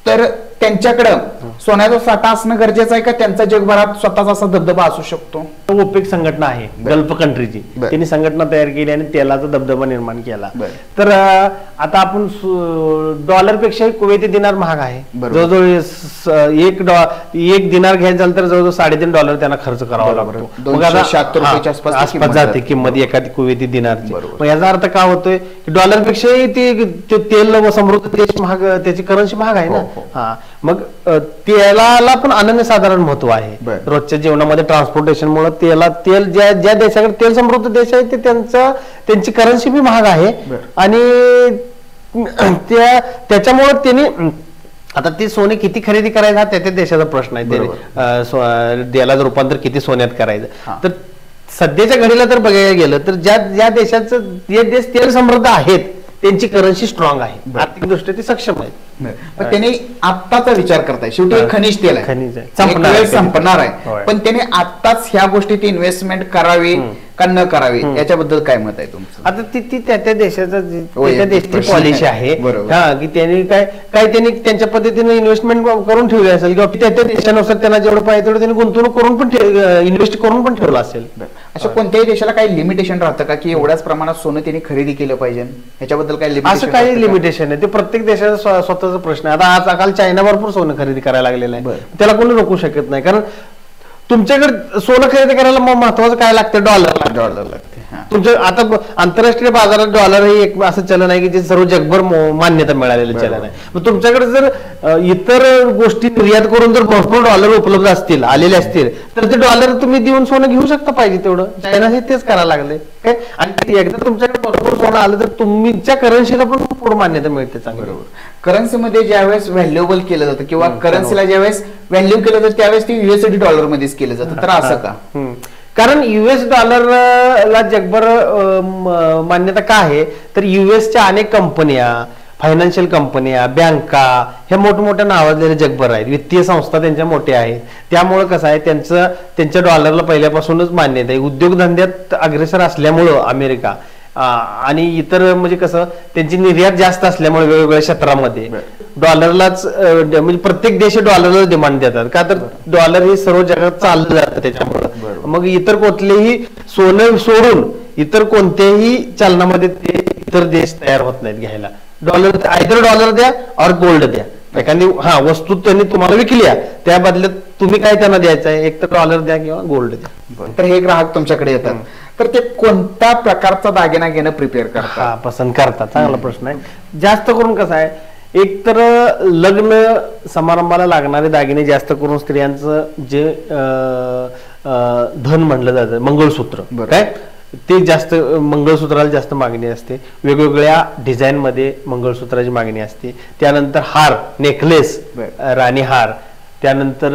तर त्यांच्याकडं सोन्याचा साठा असणं गरजेचं आहे का त्यांचा जगभरात स्वतःचा असा दबदबा असू शकतो? ओपेक संघटना आहे गल्फ कंट्रीची, त्यांनी संघटना तयार केली आणि तेलाचा दबदबा निर्माण केला. तर आता आपण डॉलरपेक्षा कुवेती दिनार महाग आहे, जवळजवळ एक दिनार घ्यायचं झालं तर जवळजवळ $3.5 त्यांना खर्च करावा लागतो. मग आता 276 रुपयाच्या आसपास जाते किंमत एखादी कुवेती दिनारची. मग याचा अर्थ काय होतोय की डॉलरपेक्षाही ते तेल समृद्ध देश महाग, त्याची करन्सी महाग आहे ना. हा, मग तेलाला पण अनन्यसाधारण महत्व आहे रोजच्या जीवनामध्ये. ट्रान्सपोर्टेशन मुळे तेल ज्या देशाकडे तेल समृद्ध देश आहे ते त्यांची करन्सी बी महाग आहे. आणि त्याच्यामुळे त्यांनी आता ते सोने किती खरेदी करायचं हा त्या देशाचा प्रश्न आहे. त्याला रूपांतर किती सोन्यात करायचं. तर सध्याच्या घडीला जर बघायला गेलं तर ज्या देशाचं जे देश तेल समृद्ध आहेत त्यांची करन्सी स्ट्रॉंग आहे, आर्थिक दृष्ट्या ती सक्षम आहे. त्यांनी आत्ताचा विचार करताय, शेवटी खनिज तेल आहे, खनिज संपणार आहे, पण त्याने आत्ताच ह्या गोष्टीत इन्व्हेस्टमेंट करावी का न करावी याच्याबद्दल काय मत आहे तुमचं? आता ती त्या देशाचा त्या देशाची पॉलिसी आहे की त्यांनी त्यांनी त्यांच्या पद्धतीने इन्व्हेस्टमेंट करून ठेवली असेल किंवा त्या देशानुसार त्यांना जेवढं पाहिजे तेवढं त्यांनी गुंतवणूक करून पण इन्व्हेस्ट करून पण ठेवलं असेल. असं कोणत्याही देशाला काही लिमिटेशन राहतं का की एवढ्याच प्रमाणात सोनं त्यांनी खरेदी केलं पाहिजे, ह्याच्याबद्दल काही असं काही लिमिटेशन आहे? ते प्रत्येक देशाचा स्वतःचा प्रश्न आहे. आता आजकाल चायना भरपूर सोनं खरेदी करायला लागलेलं आहे, त्याला कोणी रोखू शकत नाही. कारण तुमच्याकडे सोनं खरेदी करायला महत्वाचं काय लागतं? डॉलर लागते. तुमच्या आता आंतरराष्ट्रीय बाजारात डॉलर हे एक असं चलन आहे की जे सर्व जगभर मान्यता मिळालेलं चलन आहे. मग तुमच्याकडे जर इतर गोष्टी निर्यात करून जर भरपूर डॉलर उपलब्ध असतील, आलेले असतील, तर ते डॉलर तुम्ही देऊन सोनं घेऊ शकता पाहिजे तेवढं. चायना हे तेच करायला लागले काय. आणि एकदा तुमच्याकडे भरपूर सोनं आलं तर तुमच्या करन्सीला पण पूर्ण मान्यता मिळते चांगली. करन्सीमध्ये ज्यावेळेस व्हॅल्युएबल केलं जातं किंवा करन्सीला ज्यावेळेस व्हॅल्यू केलं जातं त्यावेळेस ती USD डॉलर मध्येच केलं जातं, तर असं का? कारण US डॉलरला जगभर मान्यता का आहे तर USच्या अनेक कंपन्या, फायनान्शियल कंपन्या, बँका ह्या मोठमोठ्या नावाजलेल्या जगभर आहेत, वित्तीय संस्था त्यांच्या मोठ्या आहेत. त्यामुळे कसं आहे त्यांच्या डॉलरला पहिल्यापासूनच मान्यता आहे. उद्योगधंद्यात अग्रेसर असल्यामुळं अमेरिका आणि इतर म्हणजे कसं त्यांची निर्यात जास्त असल्यामुळे वेगवेगळ्या क्षेत्रामध्ये डॉलरलाच म्हणजे प्रत्येक देश डॉलरला डिमांड देतात का तर डॉलर हे सर्व जगात चाललं जातं त्याच्यामुळे. मग इतर कुठलेही सोनं सोडून इतर कोणत्याही चलनामध्ये ते इतर देश तयार होत नाहीत घ्यायला. डॉलर द्या और गोल्ड द्या. एखादी वस्तू त्यांनी तुम्हाला विकल्या त्या बदल्यात तुम्ही काय त्यांना द्यायचं आहे, एक तर डॉलर द्या किंवा गोल्ड द्या. तर हे ग्राहक तुमच्याकडे येतात तर ते कोणत्या प्रकारचा दागिना घेणं प्रिपेअर करतात, पसंत करतात? चांगला प्रश्न आहे. जास्त करून कसं आहे, एक तर लग्न समारंभाला लागणारे दागिने जास्त करून स्त्रियांचं जे धन म्हणलं जातं मंगळसूत्र काय ते जास्त, मंगळसूत्राला जास्त मागणी असते. वेगवेगळ्या डिझाईन मध्ये मंगळसूत्राची मागणी असते. त्यानंतर हार, नेकलेस, राणी हार, त्यानंतर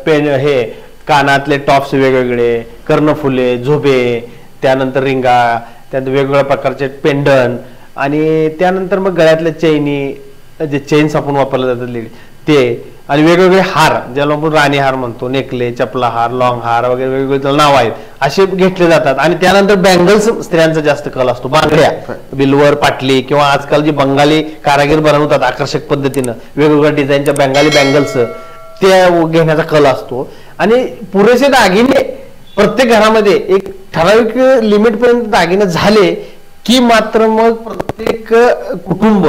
पेन, हे कानातले टॉप्स वेगवेगळे, कर्णफुले, झोबे, त्यानंतर रिंगा, त्यानंतर वेगवेगळ्या प्रकारचे पेंडन, आणि त्यानंतर मग गळ्यातल्या चैनी, जे चेन्स आपण वापरले जातात लेडी ते, आणि वेगवेगळे हार ज्याला आपण राणी हार म्हणतो, नेकले, चपला हार, लॉंग हार वगैरे वेगवेगळे नाव आहेत असे घेतले जातात. आणि त्यानंतर बँगल्स स्त्रियांचा जास्त कल असतो, बांगड्या, बिल्वर, पाटली, किंवा आजकाल जे बंगाली कारागीर बनवतात आकर्षक पद्धतीनं वेगवेगळ्या डिझाईनच्या बंगाली बँगल्स ते घेण्याचा कल असतो. आणि पुरेसे दागिने प्रत्येक घरामध्ये एक ठराविक लिमिट पर्यंत दागिने झाले की मात्र मग प्रत्येक कुटुंब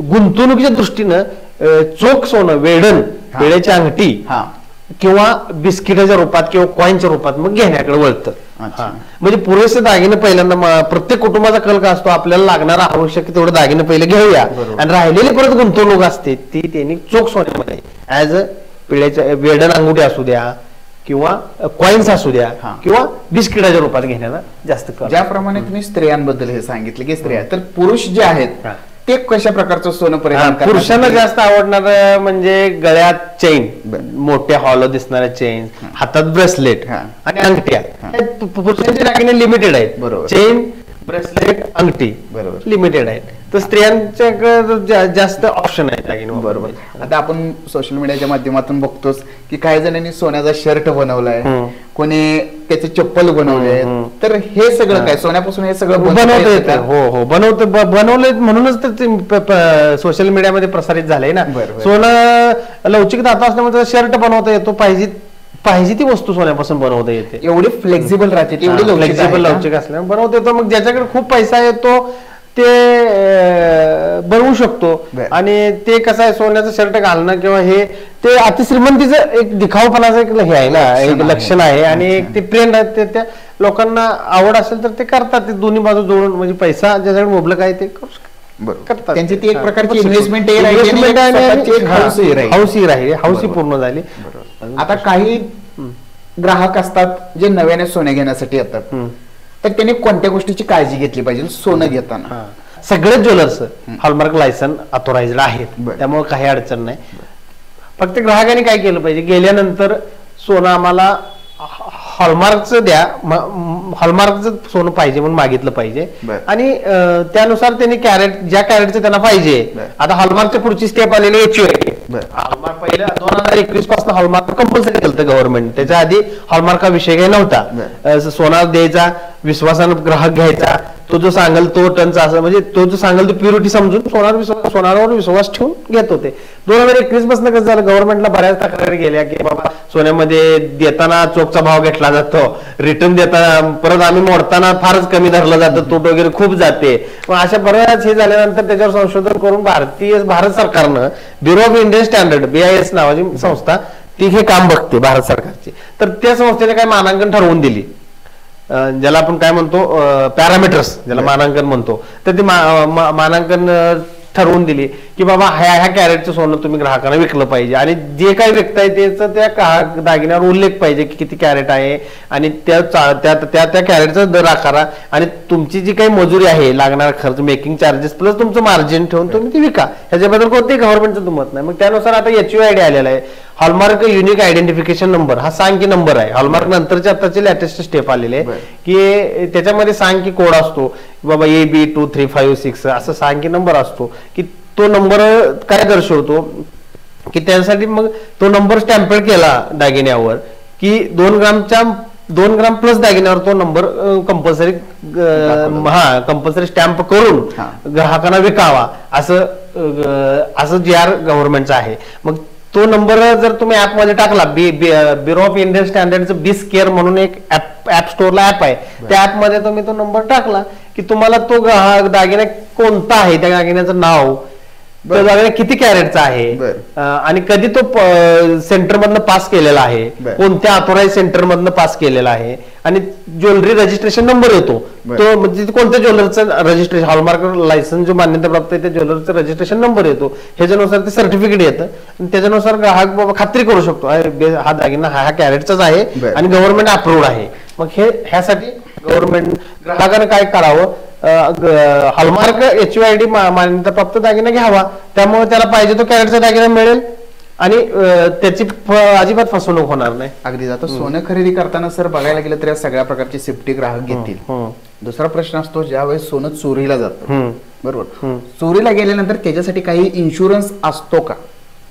गुंतवणुकीच्या दृष्टीनं चोख सोनं, वेडन, वेळेची अंगठी किंवा बिस्किटाच्या रूपात किंवा कॉईनच्या रूपात मग घेण्याकडे वळतं. म्हणजे पुरेसे दागिने पहिल्यांदा प्रत्येक कुटुंबाचा कल का असतो, आपल्याला लागणारा आवश्यक तेवढं दागिने पहिले घेऊया आणि राहिलेली परत गुंतवणूक असते ती त्यांनी चोख सोन्यामध्ये ऍज अ पिढ्याच्या वेडन अंगुठी असू द्या किंवा कॉइन्स असू द्या किंवा बिस्किटाच्या रूपात घेण्याला जास्त कल. ज्याप्रमाणे तुम्ही स्त्रियांबद्दल हे सांगितलं की स्त्रिया, तर पुरुष जे आहेत ते कशा प्रकारचं सोनं परिधान करतात? पुरुषांना जास्त आवडणार म्हणजे गळ्यात चेन, मोठ्या हॉलो दिसणाऱ्या चेन, हातात ब्रेसलेट आणि अंगठ्या. पुरुषांचे दागिने लिमिटेड आहेत. बरोबर. चेन, ब्रेसलेट, अंगठी बरोबर लिमिटेड आहेत. तर स्त्रियांच्या जास्त ऑप्शन आहेत दागिने. बरोबर. आता आपण सोशल मीडियाच्या माध्यमातून बघतोच की काही जणांनी सोन्याचा शर्ट बनवलाय, कोणी त्याचे चप्पल बनवले, तर हे सगळं काय सोन्यापासून हे सगळं बनवता येतं? हो बनवले म्हणूनच तर सोशल मीडियामध्ये प्रसारित झालंय ना. सोनं लवचिक धातू असल्यामुळे शर्ट बनवता येतो, पाहिजे ती वस्तू सोन्यापासून बनवता येते. एवढी फ्लेक्झिबल राहते, फ्लेक्झिबल लवचिक असल्यामुळे बनवता येतो. मग ज्याच्याकडे खूप पैसा येतो ते बनवू शकतो. आणि ते कसं आहे, सोन्याचं शर्ट घालणं किंवा हे ते अतिश्रीमंतीचं एक दिखावपणाचं एक हे आहे ना, एक लक्षण आहे आणि एक ते ट्रेंड आहे. ते त्या लोकांना आवड असेल तर ते करतात, ते दोन्ही बाजू जोडून. म्हणजे पैसा ज्याच्याकडे मुबलक आहे ते करतात. त्यांची ती एक प्रकारची इन्व्हेस्टमेंट हाऊस पूर्ण झाली. आता काही ग्राहक असतात जे नव्याने सोने घेण्यासाठी येतात, तर त्यांनी कोणत्या गोष्टीची काळजी घेतली पाहिजे सोनं घेताना? सगळेच ज्वेलर्स हॉलमार्क लायसन अथॉराइज्ड आहेत, त्यामुळे काही अडचण नाही. फक्त ग्राहकांनी काय केलं पाहिजे, गेल्यानंतर सोनं आम्हाला हॉलमार्कचं द्या, हॉलमार्कचं सोनं पाहिजे म्हणून मागितलं पाहिजे आणि त्यानुसार त्यांनी कॅरेट, ज्या कॅरेटचं त्यांना पाहिजे. आता हॉलमार्कच्या पुढची स्टेप आलेली HUID. हॉलमार्क पहिले 2021 पासून हॉलमार्क कंपल्सरी केलं गव्हर्नमेंट. त्याच्या आधी हॉलमार्क हा विषय काही नव्हता. सोना द्यायचा, विश्वासानं ग्राहक घ्यायचा, तो जो सांगेल तो टनचा असं, म्हणजे तो जो सांगेल तो प्युरिटी समजून सोनारावर विश्वास ठेवून घेत होते. 2021 पासून कसं झालं, गव्हर्नमेंटला बऱ्याच तक्रारी गेल्या की बाबा सोन्यामध्ये देताना चोकचा भाव घेतला जातो, रिटर्न देताना परत आम्ही मोडताना फारच कमी धरलं जातं, तूट वगैरे खूप जाते. मग अशा बऱ्याच हे झाल्यानंतर त्याच्यावर संशोधन करून भारत सरकारनं bureau of Indian standard BIS नावाची संस्था ती हे काम बघते भारत सरकारची. तर त्या संस्थेने काय मानांकन ठरवून दिली, ज्याला आपण काय म्हणतो पॅरामीटर्स, ज्याला मानांकन म्हणतो. तर ते मानांकन ठरवून दिली की बाबा ह्या कॅरेटचं सोनं तुम्ही ग्राहकांना विकलं पाहिजे आणि जे काही विकताय त्याचं त्या दागिन्यावर उल्लेख पाहिजे की किती कॅरेट आहे आणि त्या कॅरेटचा दर आकारा आणि तुमची जी काही मजुरी आहे, लागणारा खर्च, मेकिंग चार्जेस प्लस तुमचं मार्जिन ठेवून तुम्ही ती विका. ह्याच्याबद्दल कोणतेही गव्हर्नमेंटचं दुमत नाही. मग त्यानुसार आता HUID आलेला आहे, हॉलमार्क युनिक आयडेंटिफिकेशन नंबर. हा सांग की नंबर आहे. हॉलमार्क नंतरच्या आताचे लेटेस्ट स्टेप आलेले आहे की त्याच्यामध्ये सांग की कोड असतो, बाबा AB2356 असं सांग की नंबर असतो की तो नंबर काय दर्शवतो की त्यासाठी मग तो नंबर स्टॅम्पेड केला दागिन्यावर की 2 ग्राम प्लस दागिन्यावर तो नंबर कंपल्सरी स्टॅम्प करून ग्राहकांना विकावा असं GR गव्हर्नमेंटचं आहे. मग तो नंबर जर तुम्ही ऍप मध्ये टाकला, ब्युरो ऑफ इंडियन स्टँडर्डचं BISCare म्हणून एक ऍप स्टोअरला ऍप आहे, त्या ऍप मध्ये तुम्ही तो नंबर टाकला की तुम्हाला तो दागिना कोणता आहे, त्या दागिन्याचं नाव, त्या दागिना किती कॅरेटचा आहे आणि कधी तो सेंटर मधनं पास केलेला आहे, कोणत्या ऑथोराइज सेंटर मधनं पास केलेला आहे आणि ज्वेलरी रजिस्ट्रेशन नंबर येतो तो, म्हणजे कोणत्या ज्वेलरचं रजिस्ट्रेशन, हॉलमार्क लायसन्स जो मान्यता प्राप्त आहे त्या ज्वेलरचं रजिस्ट्रेशन नंबर येतो. ह्याच्यानुसार ते सर्टिफिकेट येतं आणि त्याच्यानुसार ग्राहक बाबा खात्री करू शकतो हा दागिना हा कॅरेटचाच आहे आणि गव्हर्नमेंट अप्रूव्ड आहे. मग ह्यासाठी गव्हर्नमेंट ग्राहकाने काय करावं, हॉलमार्क HUID मान्यता प्राप्त दागिना घ्यावा, त्यामुळे त्याला पाहिजे तो कॅरेटचा दागिना मिळेल आणि त्याची अजिबात फसवणूक होणार नाही. अगदी. आता सोनं खरेदी करताना सर बघायला गेलं तर या सगळ्या प्रकारची सेफ्टी ग्राहक घेतील. दुसरा प्रश्न असतो, ज्यावेळेस सोनं चोरीला जातं, बरोबर, चोरीला गेल्यानंतर त्याच्यासाठी काही इन्शुरन्स असतो का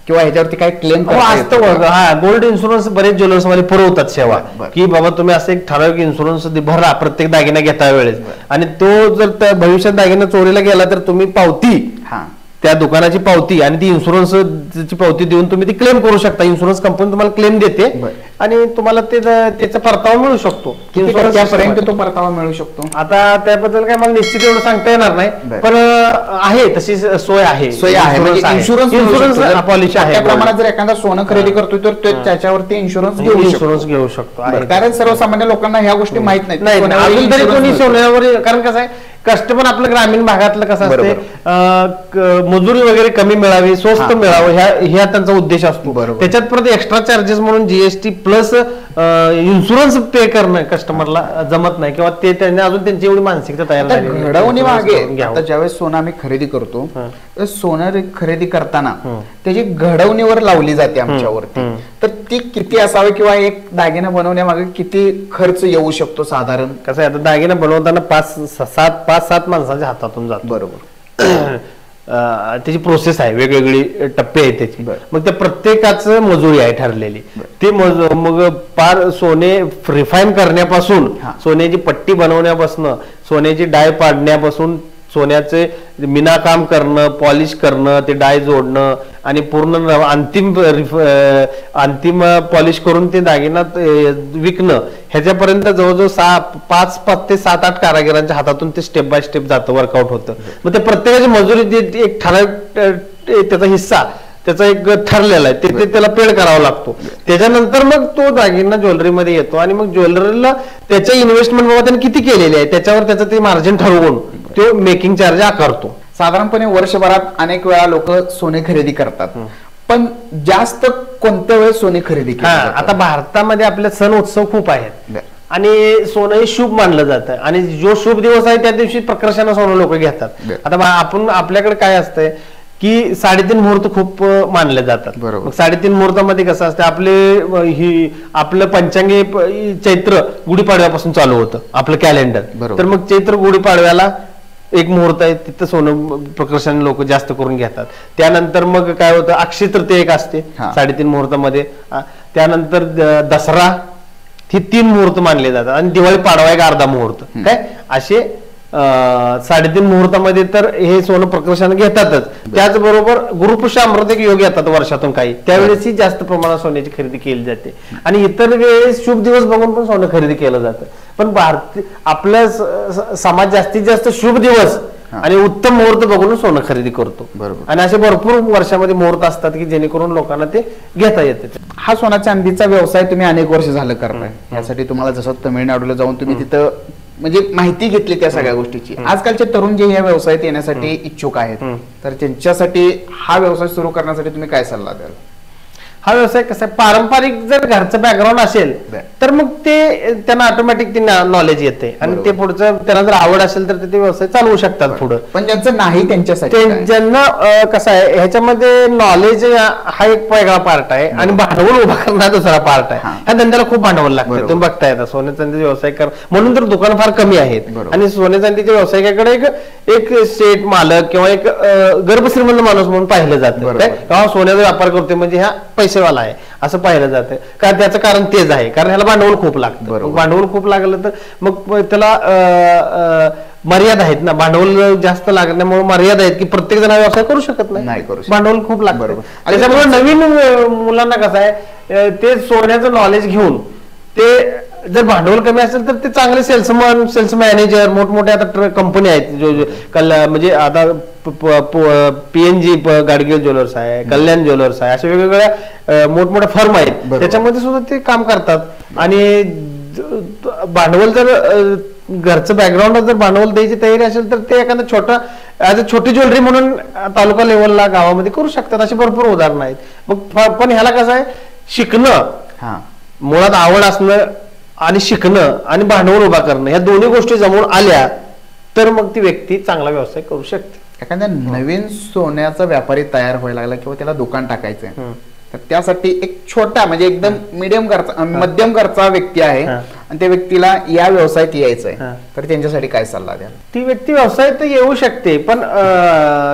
किंवा ह्याच्यावरती काय क्लेम असतो? हा, गोल्ड इन्शुरन्स बरेच ज्वेलर्स मध्ये पुरवतात सेवा की बाबा तुम्ही असं एक ठराविक इन्शुरन्स भरा प्रत्येक दागिना घेता वेळेस आणि तो जर भविष्यात दागिना चोरीला गेला तर तुम्ही पावती त्या दुकानाची पावती आणि ती इन्शुरन्सची पावती देऊन तुम्ही ती क्लेम करू शकता. इन्शुरन्स कंपनी तुम्हाला क्लेम देते आणि तुम्हाला त्याचा परतावा मिळू शकतो. पर्यंत तो परतावा मिळू शकतो. आता त्याबद्दल काय मला निश्चित एवढं सांगता येणार नाही, पण आहे तशी सोय आहे. इन्शुरन्स पॉलिसी आहे. त्याप्रमाणे जर एखादा सोनं खरेदी करतोय तर त्याच्यावरती इन्शुरन्स घेऊ शकतो. कारण सर्वसामान्य लोकांना ह्या गोष्टी माहित नाही. अजून तरी कोणी सोन्यावर, कारण कसं आहे कस्टमर आपलं ग्रामीण भागातलं कसं असते मजुरी वगैरे कमी मिळावी, स्वस्त मिळावं, ह्या त्यांचा उद्देश असतो. त्याच्यात परत एक्स्ट्रा चार्जेस म्हणून जीएसटी प्लस इन्शुरन्स पे करणं कस्टमरला जमत नाही, किंवा ते त्यांनी अजून त्यांची एवढी मानसिकता तयार झाली. घडवणी मागे आता ज्यावेळेस सोनं आम्ही खरेदी करतो, सोनं खरेदी करताना त्याची घडवणीवर लावली जाते आमच्यावरती, तर ती किती असावी किंवा एक दागिना बनवण्यामागे किती खर्च येऊ शकतो साधारण? कसं आहे, आता दागिना बनवताना 5-7 माणसांच्या हातातून जातो. बरोबर. त्याची प्रोसेस आहे, वेगवेगळी टप्पे आहेत त्याची. मग त्या प्रत्येकाचं मजुरी आहे ठरलेली. ते मग पार सोने रिफाईन करण्यापासून, सोन्याची पट्टी बनवण्यापासून, सोन्याची डाय पाडण्यापासून, सोन्याचे मीना काम करणं, पॉलिश करणं, ते डाय जोडणं आणि पूर्ण अंतिम पॉलिश करून ते दागिना विकणं, ह्याच्यापर्यंत जवळजवळ 5 ते 7-8 कारागिरांच्या हातातून ते स्टेप बाय स्टेप जातं, वर्कआउट होतं. मग ते प्रत्येकाची मजुरी एक ठराविक त्याचा हिस्सा, त्याचा एक ठरलेला आहे, ते त्याला पेड करावा लागतो. त्याच्यानंतर मग तो दागिना ज्वेलरीमध्ये येतो आणि मग ज्वेलरीला त्याच्या इन्व्हेस्टमेंट बाबा त्यांनी किती केलेली आहे त्याच्यावर त्याचं ते मार्जिन ठरवून तो मेकिंग चार्ज आकारतो. साधारणपणे वर्षभरात अनेक वेळा लोक सोने खरेदी करतात, पण जास्त कोणत्या वेळेस सोने खरेदी करतात? आता भारतामध्ये आपले सण उत्सव खूप आहेत आणि सोनं हे शुभ मानलं जातं आणि जो शुभ दिवस आहे त्या दिवशी प्रकर्षानं सोनं लोक घेतात. आता आपण आपल्याकडे काय असतंय की 3.5 मुहूर्त खूप मानले जातात. मग 3.5 मुहूर्तामध्ये कसं असतं, आपलं पंचांगी चैत्र गुढीपाडव्यापासून चालू होतं आपलं कॅलेंडर. तर मग चैत्र गुढीपाडव्याला एक मुहूर्त आहे, तिथं सोनं प्रकर्षाने लोक जास्त करून घेतात. त्यानंतर मग काय होतं, अक्षय तृतीया एक असते 3.5 मुहूर्तामध्ये. त्यानंतर दसरा, ही 3 मुहूर्त मानले जातात आणि दिवाळी पाडवा एक अर्धा मुहूर्त. काय असे 3.5 मुहूर्तामध्ये तर हे सोनं प्रकर्षाने घेतातच. त्याचबरोबर गुरुपुष्य अमृत एक योग येतात वर्षातून काही, त्यावेळेसही जास्त प्रमाणात सोन्याची खरेदी केली जाते आणि इतर वेळेस शुभ दिवस बघून पण सोनं खरेदी केलं जातं. पण आपला समाज जास्तीत जास्त शुभ दिवस आणि उत्तम मुहूर्त बघून सोनं खरेदी करतो. आणि असे भरपूर वर्षामध्ये मुहूर्त असतात की जेणेकरून लोकांना ते घेता येते. हा सोना चांदीचा व्यवसाय तुम्ही अनेक वर्ष झालं करताय, यासाठी तुम्हाला जसं तमिळनाडूला जाऊन तुम्ही तिथं म्हणजे माहिती घेतली त्या सगळ्या गोष्टीची. आजकालचे तरुण जे या व्यवसायात येण्यासाठी इच्छुक आहेत, तर त्यांच्यासाठी हा व्यवसाय सुरू करण्यासाठी तुम्ही काय सल्ला द्याल? हा व्यवसाय कसा आहे, पारंपरिक जर घरचं बॅकग्राऊंड असेल तर मग ते त्यांना ऑटोमॅटिक ते नॉलेज येते आणि ते पुढचं त्यांना जर आवड असेल तर ते व्यवसाय चालवू शकतात पुढे. पण ज्यांचं नाही त्यांच्यासाठी, ज्यांना कसं आहे, ह्याच्यामध्ये नॉलेज हा एक वेगळा पार्ट आहे आणि भांडवल उभा करणं दुसरा पार्ट आहे. ह्या धंद्याला खूप भांडवल लागतं. तुम्ही बघताय आता सोने चांदीचे व्यवसाय कर म्हणून तर दुकान फार कमी आहेत आणि सोने चांदीच्या व्यवसायिकाकडे एक सेट मालक किंवा एक गर्भश्रीमंत माणूस म्हणून पाहिलं जातं. सोन्याचा व्यापार करतोय म्हणजे ह्या पैसेवाला आहे असं पाहिलं जातं. का त्याचं कारण तेच आहे, कारण ह्याला भांडवल खूप लागतं. भांडवल खूप लागलं तर मग त्याला मर्यादा आहेत ना, भांडवल जास्त लागण्यामुळे मर्यादा आहेत की प्रत्येक जण व्यवसाय करू शकत नाही, भांडवल खूप लागतं. त्याच्यामुळे नवीन मुलांना कसं आहे, ते सोन्याचं नॉलेज घेऊन ते जर भांडवल कमी असेल तर ते चांगले सेल्स मॅनेजर, मोठमोठे आता कंपनी आहेत म्हणजे आता PNG गाडगिल ज्वेलर्स आहे, कल्याण ज्वेलर्स आहे, अशा वेगवेगळ्या मोठमोठ्या फर्म आहेत, त्याच्यामध्ये सुद्धा ते काम करतात. आणि भांडवल जर घरचं बॅकग्राऊंड जर भांडवल द्यायची तयारी असेल तर ते एखादा छोटा ऍज अ छोटी ज्वेलरी म्हणून तालुका लेवलला गावामध्ये करू शकतात. अशी भरपूर उदाहरणं आहेत. मग पण ह्याला कसं आहे, शिकणं, मुळात आवड असणं आणि शिकणं आणि भांडवल उभा करणं, ह्या दोन्ही गोष्टी जमून आल्या तर मग ती व्यक्ती चांगला व्यवसाय करू शकते. एखाद्या नवीन सोन्याचा व्यापारी तयार व्हायला लागला किंवा त्याला दुकान टाकायचंय, तर त्यासाठी एक छोटा म्हणजे एकदम मध्यम खर्चा व्यक्ती आहे आणि त्या व्यक्तीला या व्यवसायात यायचंय, तर त्यांच्यासाठी काय सल्ला द्याल? ती व्यक्ती व्यवसायात येऊ शकते, पण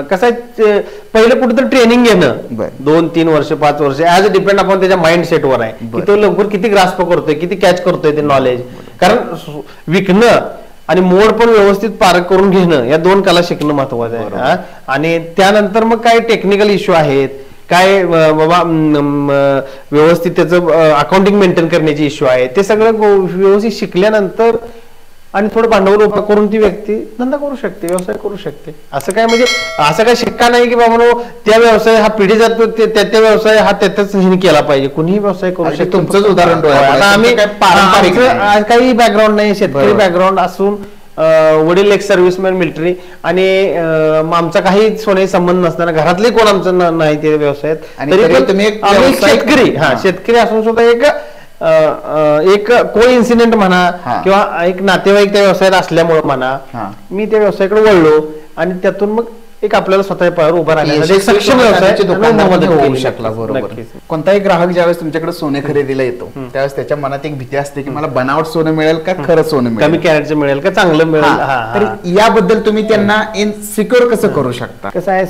कसं आहे, पहिलं कुठेतरी ट्रेनिंग घेणं 2-3 वर्ष 5 वर्ष ऍज अ डिपेंड आपण त्याच्या माइंड सेटवर आहे की तो लवकर किती ग्रास्प करतोय, किती कॅच करतोय ते नॉलेज. कारण विकणं आणि मोड पण व्यवस्थित पारख करून घेणं, या 2 कला शिकणं महत्वाचं आहे. आणि त्यानंतर मग काय टेक्निकल इश्यू आहेत, काय बाबा व्यवस्थित त्याचं अकाउंटिंग मेंटेन करण्याचे इश्यू आहे, ते सगळं व्यवस्थित शिकल्यानंतर आणि थोडं भांडवल उभा करून ती व्यक्ती धंदा करू शकते, व्यवसाय करू शकते. असं काय म्हणजे असं काय शिक्का नाही की बाबा त्या व्यवसाय हा पिढी जातो, त्या व्यवसाय हा त्याच्याच हिने केला पाहिजे, कुणीही व्यवसाय करू शकतो. तुमचंच उदाहरण आता आम्ही पारंपरिक काही बॅकग्राऊंड नाही, शेतकरी बॅकग्राऊंड असून वडील एक सर्व्हिसमॅन मिलिटरी आणि आमचा काही सोने संबंध नसताना घरातले कोण आमचं नाही ते व्यवसायात, शेतकरी असून सुद्धा एक को इन्सिडेंट म्हणा किंवा एक नातेवाईक त्या व्यवसायात असल्यामुळे म्हणा मी त्या व्यवसायाकडे वळलो आणि त्यातून मग एक आपल्याला स्वतः पायावर उभा राहण्यासाठी सक्षम व्यवसाय होऊ शकला. बरोबर. कोणताही ग्राहक ज्यावेळेस तुमच्याकडे सोने खरेदीला येतो त्यावेळेस त्याच्या मनात एक भीती असते की मला बनावट सोनं मिळेल का खरं सोनं मिळेल, कमी कॅरेटचं मिळेल का चांगलं मिळेल. तर याबद्दल तुम्ही त्यांना सिक्युअर कसं करू शकता? कसं आहे,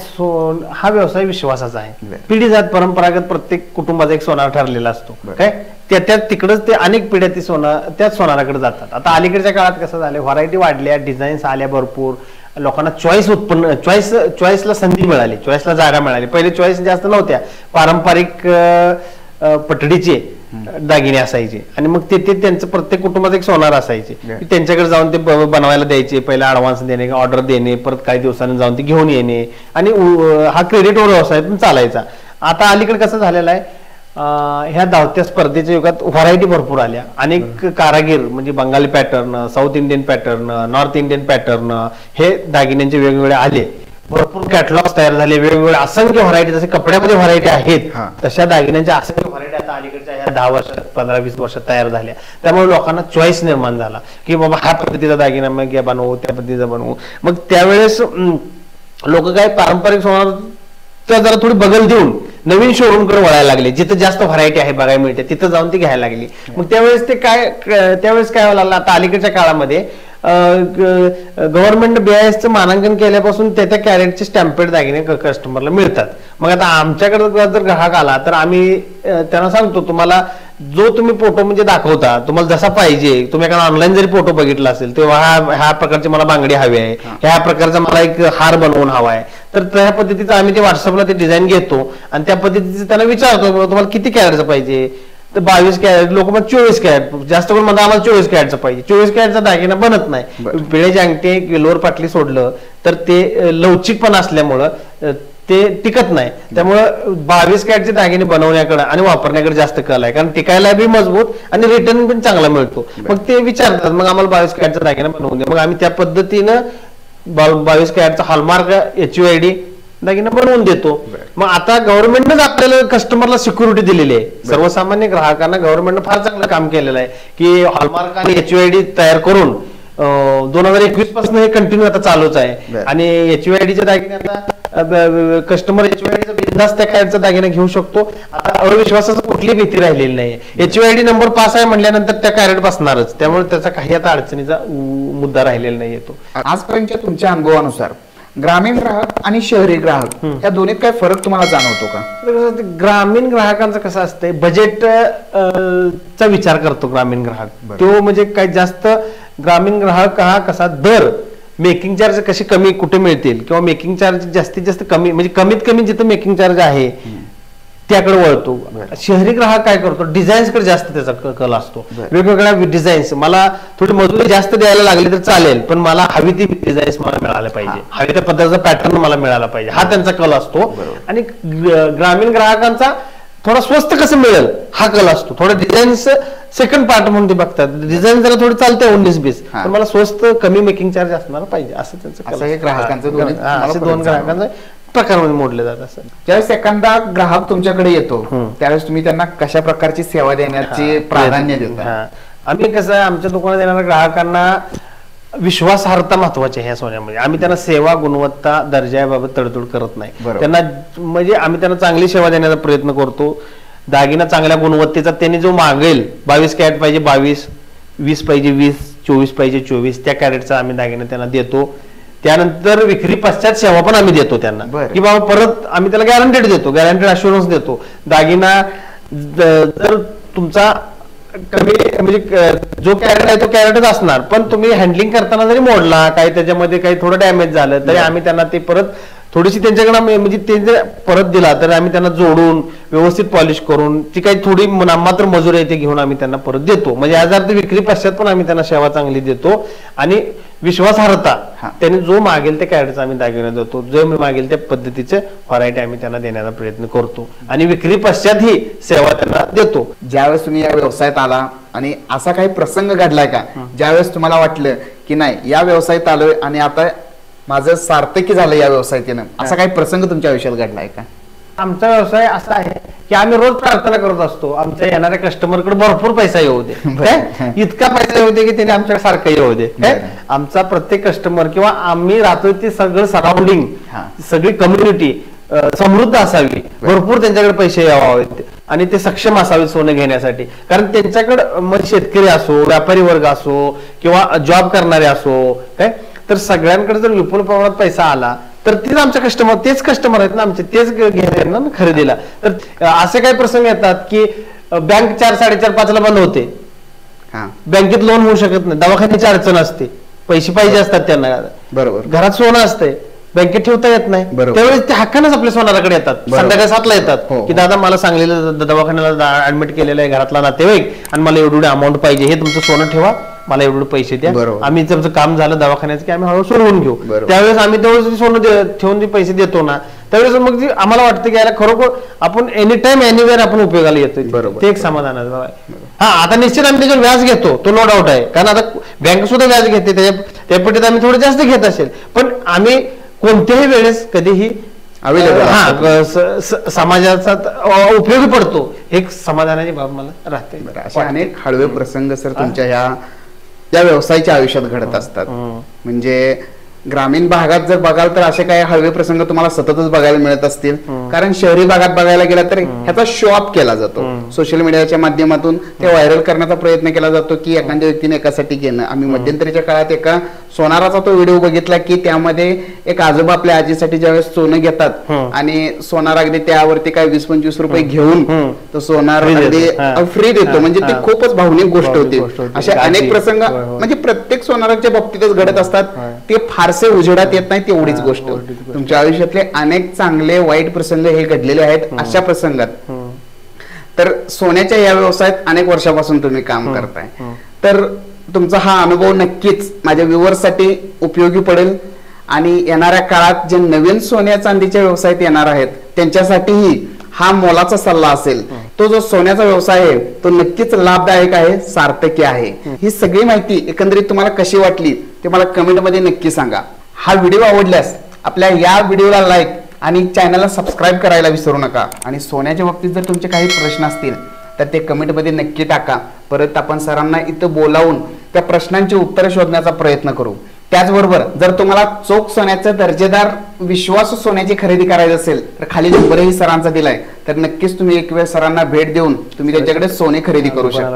हा व्यवसाय विश्वासाचा आहे. पिढी जात परंपरागत प्रत्येक कुटुंबाचा एक सोनार ठरलेला असतो. काय त्या तिकडच ते अनेक पिढ्या ती त्याच सोनाराकडे जातात. आता अलीकडच्या काळात कसं झालं, व्हरायटी वाढल्या, डिझाईन्स आल्या भरपूर, लोकांना चॉईसला संधी मिळाली, चॉईसला जागा मिळाली. पहिले चॉईस जास्त नव्हत्या, पारंपरिक पटडीचे दागिने असायचे आणि मग ते त्यांचं प्रत्येक कुटुंबात एक सोनार असायचे, त्यांच्याकडे जाऊन ते बनवायला द्यायचे, पहिला ऍडव्हान्स देणे, ऑर्डर देणे, परत काही दिवसांनी जाऊन ते घेऊन येणे आणि हा क्रेडिटवर व्यवसाय पण चालायचा. आता अलीकडे कसं झालेलं आहे, ह्या धावत्या स्पर्धेच्या युगात व्हरायटी भरपूर आल्या. अनेक कारागीर म्हणजे Bengali pattern, south Indian pattern, north Indian pattern हे दागिन्यांचे वेगवेगळे आले. भरपूर कॅटलॉग्स तयार झाले, वेगवेगळे असंख्य व्हरायटी, जसे कपड्यामध्ये व्हरायटी आहेत तशा दागिन्यांच्या असंख्य व्हरायटी आता अलीकडच्या ह्या 10 वर्षात 15-20 वर्षात तयार झाल्या. त्यामुळे लोकांना चॉईस निर्माण झाला की बाबा ह्या पद्धतीचा दागिना मग बनवू, त्या पद्धतीचा बनवू. मग त्यावेळेस लोक काय पारंपरिक सोनार जरा थोडी बगल देऊन नवीन शोरूम कडे वळायला लागले, जिथे जास्त व्हरायटी आहे बघायला मिळते तिथं जाऊन ती घ्यायला लागली. मग त्यावेळेस त्यावेळेस काय व्हायला लागलं, आता अलीकडच्या काळामध्ये गव्हर्नमेंट BIS मानांकन केल्यापासून त्या कॅरेटचे स्टॅम्पेड दागिने कस्टमरला मिळतात. मग आता आमच्याकडे जर ग्राहक आला तर आम्ही त्यांना सांगतो, तुम्हाला जो तुम्ही फोटो म्हणजे दाखवता, तुम्हाला जसा पाहिजे, तुम्ही एखादा ऑनलाईन जरी फोटो बघितला असेल तेव्हा ह्या प्रकारची मला बांगडी हवी आहे, ह्या प्रकारचा मला एक हार बनवून हवा आहे, तर त्या पद्धतीचं आम्ही ते व्हॉट्सअपला ते डिझाईन घेतो आणि त्या पद्धतीचं त्यांना विचारतो तुम्हाला किती कॅरेटचं पाहिजे. तर 22 कॅरेट, लोक मग 24 कॅरेट, जास्त करून मला 24 कॅरेटचं पाहिजे. 24 कॅरेटचा दागिना बनत नाही. पिळेचे अंगठे किलोवर पाटली सोडलं तर ते लवचिक पण असल्यामुळं ते टिकत नाही. त्यामुळं 22 कॅरेटचे दागिने बनवण्याकडे आणि वापरण्याकडे जास्त कल आहे, कारण टिकायला बी मजबूत आणि रिटर्न पण चांगला मिळतो. मग ते विचारतात मग आम्हाला 22 कॅरेटचा दागिना बनवून द्या. मग आम्ही त्या पद्धतीनं 22 कॅरेटचा हॉलमार्क HUID दागिना बनवून देतो. मग आता गव्हर्नमेंटनेच आपल्याला कस्टमरला सिक्युरिटी दिलेली आहे. सर्वसामान्य ग्राहकांना गव्हर्नमेंटनं फार चांगलं काम केलेलं आहे की हॉलमार्क आणि HUID तयार करून 2021 पासून हे कंटिन्यू आता चालूच आहे. आणि HUIDच्या दागिने आता कस्टमर HUIDचा बिनधास्त त्या कॅरेटचा दागिना घेऊ शकतो. आता अविश्वासाची कुठली भीती राहिलेली नाही. HUID नंबर 5 आहे म्हटल्यानंतर त्या कॅरेट बसणारच, त्यामुळे त्याचा काही आता अडचणीचा मुद्दा राहिलेला नाही येतो. आजपर्यंतच्या तुमच्या अनुभवानुसार ग्रामीण ग्राहक आणि शहरी ग्राहक या दोन्हीत काय फरक तुम्हाला जाणवतो का? ग्रामीण ग्राहकांचं कसं असतंय, बजेट चा विचार करतो ग्रामीण ग्राहक. तो म्हणजे काय जास्त ग्रामीण ग्राहक हा कसा दर मेकिंग चार्ज कसे कमी कुठे मिळतील किंवा मेकिंग चार्ज जास्तीत जास्त कमी म्हणजे कमीत कमी जिथं मेकिंग चार्ज आहे त्याकडे वळतो. शहरी ग्राहक काय करतो, डिझाईन्स कडे जास्त त्याचा कल असतो. वेगवेगळ्या डिझाईन्स, मला थोडी मजुरी जास्त द्यायला लागली तर चालेल पण मला हवी ती डिझाईन्स मला मिळायला पाहिजे, हवी त्या पद्धतीचा पॅटर्न मला मिळाला पाहिजे, हा त्यांचा कल असतो. आणि ग्रामीण ग्राहकांचा थोडा स्वस्त कसं मिळेल हा कल असतो. थोडा डिझाईन्स सेकंड पार्ट म्हणून ते बघतात, डिझाईन जरा थोडी चालते 19-20 पण मला स्वस्त कमी मेकिंग चार्ज असणार पाहिजे असं त्यांचं ग्राहकांचं दोन ग्राहकांचं प्रकारमध्ये मोडले जात असं. ज्यावेळेस एखादा ग्राहक तुमच्याकडे येतो त्यावेळेस तुम्ही त्यांना कशा प्रकारची सेवा देण्याची प्राधान्य देता? आम्ही कसं आमच्या दुकानात येणाऱ्या ग्राहकांना विश्वासार्हता महत्वाची आहे ह्या सोन्यामध्ये. आम्ही त्यांना सेवा, गुणवत्ता, दर्जाबाबत तडजोड करत नाही. त्यांना म्हणजे आम्ही त्यांना चांगली सेवा देण्याचा प्रयत्न करतो. दागिना चांगल्या गुणवत्तेचा त्यांनी जो मागेल, 22 कॅरेट पाहिजे 22, 20 पाहिजे 20, 24 पाहिजे 24 त्या कॅरेटचा आम्ही दागिना त्यांना देतो. त्यानंतर विक्री पश्चात सेवा पण आम्ही देतो त्यांना की बाबा परत आम्ही त्याला गॅरंटेड देतो, गॅरंटेड अश्युरन्स देतो. दागिना जर तुमचा कमी म्हणजे जो कॅरेट आहे तो कॅरेटच असणार, पण तुम्ही हँडलिंग करताना जरी मोडला काही त्याच्यामध्ये काही थोडं डॅमेज झालं तरी आम्ही त्यांना ते परत थोडीशी त्यांच्याकडे म्हणजे ते जर परत दिला तर आम्ही त्यांना जोडून व्यवस्थित पॉलिश करून ती काही थोडी नाममात्र मजुरी आहे ते घेऊन आम्ही त्यांना परत देतो. म्हणजे याचा अर्थ विक्री पश्चात पण आम्ही त्यांना सेवा चांगली देतो आणि विश्वासार्हता त्यांनी जो मागेल त्या कॅरेटचा आम्ही दागिना देतो, जो मागेल त्या पद्धतीचे व्हरायटी आम्ही त्यांना देण्याचा प्रयत्न करतो आणि विक्री पश्चात ही सेवा त्यांना देतो. ज्यावेळेस तुम्ही या व्यवसायात आला आणि असा काही प्रसंग घडलाय का ज्यावेळेस तुम्हाला वाटलं की नाही या व्यवसायात आलोय आणि आता माझं सार्थकी झालं या व्यवसायातीनं, असा काही प्रसंग तुमच्या आयुष्यात घडलाय का? आमचा व्यवसाय असा आहे की आम्ही रोज प्रार्थना करत असतो आमच्या येणाऱ्या कस्टमरकडे भरपूर पैसा येऊ दे, इतका पैसा येऊ दे की त्याने आमच्या सारखं येऊ दे. आमचा प्रत्येक कस्टमर किंवा आम्ही राहतो ते सगळं सराउंडिंग सगळी कम्युनिटी समृद्ध असावी, भरपूर त्यांच्याकडे पैसे यावेत आणि ते सक्षम असावे सोनं घेण्यासाठी. कारण त्यांच्याकडे मग शेतकरी असो, व्यापारी वर्ग असो किंवा जॉब करणारे असो काय, तर सगळ्यांकडे जर विपुल प्रमाणात पैसा आला तर तेच आमचे कस्टमर, तेच कस्टमर आहेत ना आमचे, तेच घेणार ना खरेदीला. तर असे काही प्रसंग येतात की बँक 4, 4:30, 5 बंद होते, बँकेत लोन होऊ शकत नाही, दवाखान्याची अडचण असते, पैसे पाहिजे असतात त्यांना, बरोबर, घरात सोनं असते, बँकेत ठेवता येत नाही, त्यावेळेस ते हक्कानेच आपल्या सोनाराकडे येतात, संध्याकाळी 7ला येतात की दादा मला सांगलेलं दवाखान्याला ऍडमिट केलेलं आहे घरातला नातेवाईक आणि मला एवढे अमाऊंट पाहिजे, हे तुमचं सोनं ठेवा, मला एवढे पैसे द्या, आम्ही तुमचं काम झालं दवाखान्याचं की आम्ही हळूहळू सोडवून घेऊ. त्यावेळेस आम्ही तेवढं सोनं ठेवून जे पैसे देतो ना त्यावेळेस मग आम्हाला वाटतं की याला खरोखर आपण एनी टाइम एनिवेअर आपण उपयोगाला येतोय, ते एक समाधान आहे. हा, आता निश्चित आम्ही त्याच्यावर व्याज घेतो, तो नो डाऊट आहे, कारण आता बँक सुद्धा व्याज घेते, त्या पटीत आम्ही थोडं जास्त घेत असेल, पण आम्ही कोणत्याही वेळेस कधीही समाजाचा उपयोगी पडतो, एक समाधानाची बाब मला राहते. असे अनेक हळवे प्रसंग सर तुमच्या या व्यवसायाच्या आयुष्यात घडत असतात. म्हणजे ग्रामीण भागात जर बघाल तर असे काही हळवे प्रसंग तुम्हाला सततच बघायला मिळत असतील, कारण शहरी भागात बघायला गेला तर ह्याचा शो ऑफ केला जातो, सोशल मीडियाच्या माध्यमातून ते व्हायरल करण्याचा प्रयत्न केला जातो की एखाद्या व्यक्तीने एकासाठी घेणं. आम्ही मध्यंतरीच्या काळात एका सोनाराचा तो व्हिडिओ बघितला की त्यामध्ये एक आजोबा आपल्या आजीसाठी ज्यावेळेस सोनं घेतात आणि सोनार अगदी त्यावरती काय 20-25 रुपये घेऊन तो सोनार अगदी फ्री देतो, म्हणजे ती खूपच भावनिक गोष्ट होती. असे अनेक प्रसंग म्हणजे प्रत्येक सोनाराच्या बाबतीतच घडत असतात, ते फारसे उजेडात येत नाही तेवढीच गोष्ट. तुमच्या आयुष्यातले अनेक चांगले वाईट प्रसंग हे घडलेले आहेत अशा प्रसंगात. तर सोन्याच्या या व्यवसायात अनेक वर्षापासून तुम्ही काम करताय, तर तुमचा हा अनुभव नक्कीच माझ्या व्ह्युअर्ससाठी उपयोगी पडेल आणि येणाऱ्या काळात जे नवीन सोन्या चांदीच्या व्यवसायात येणार आहेत त्यांच्यासाठीही हा मोलाचा सल्ला असेल. तो जो सोन्याचा व्यवसाय आहे तो नक्कीच लाभदायक आहे, सार्थकी आहे. ही सगळी माहिती एकंदरीत तुम्हाला कशी वाटली ते मला कमेंटमध्ये नक्की सांगा. हा व्हिडिओ आवडल्यास आपल्या या व्हिडिओला लाईक आणि चॅनलला सबस्क्राईब करायला विसरू नका. आणि सोन्याच्या बाबतीत जर तुमचे काही प्रश्न असतील तर ते कमेंटमध्ये नक्की टाका. परत आपण सरांना इथं बोलावून त्या प्रश्नांची उत्तरं शोधण्याचा प्रयत्न करू. त्याचबरोबर जर तुम्हाला चोख सोन्याचं दर्जेदार विश्वासू सोन्याची खरेदी करायची असेल तर खाली नंबरही सरांचा दिलाय, तर नक्कीच तुम्ही एक वेळ सरांना भेट देऊन तुम्ही त्यांच्याकडे सोने खरेदी करू शकता.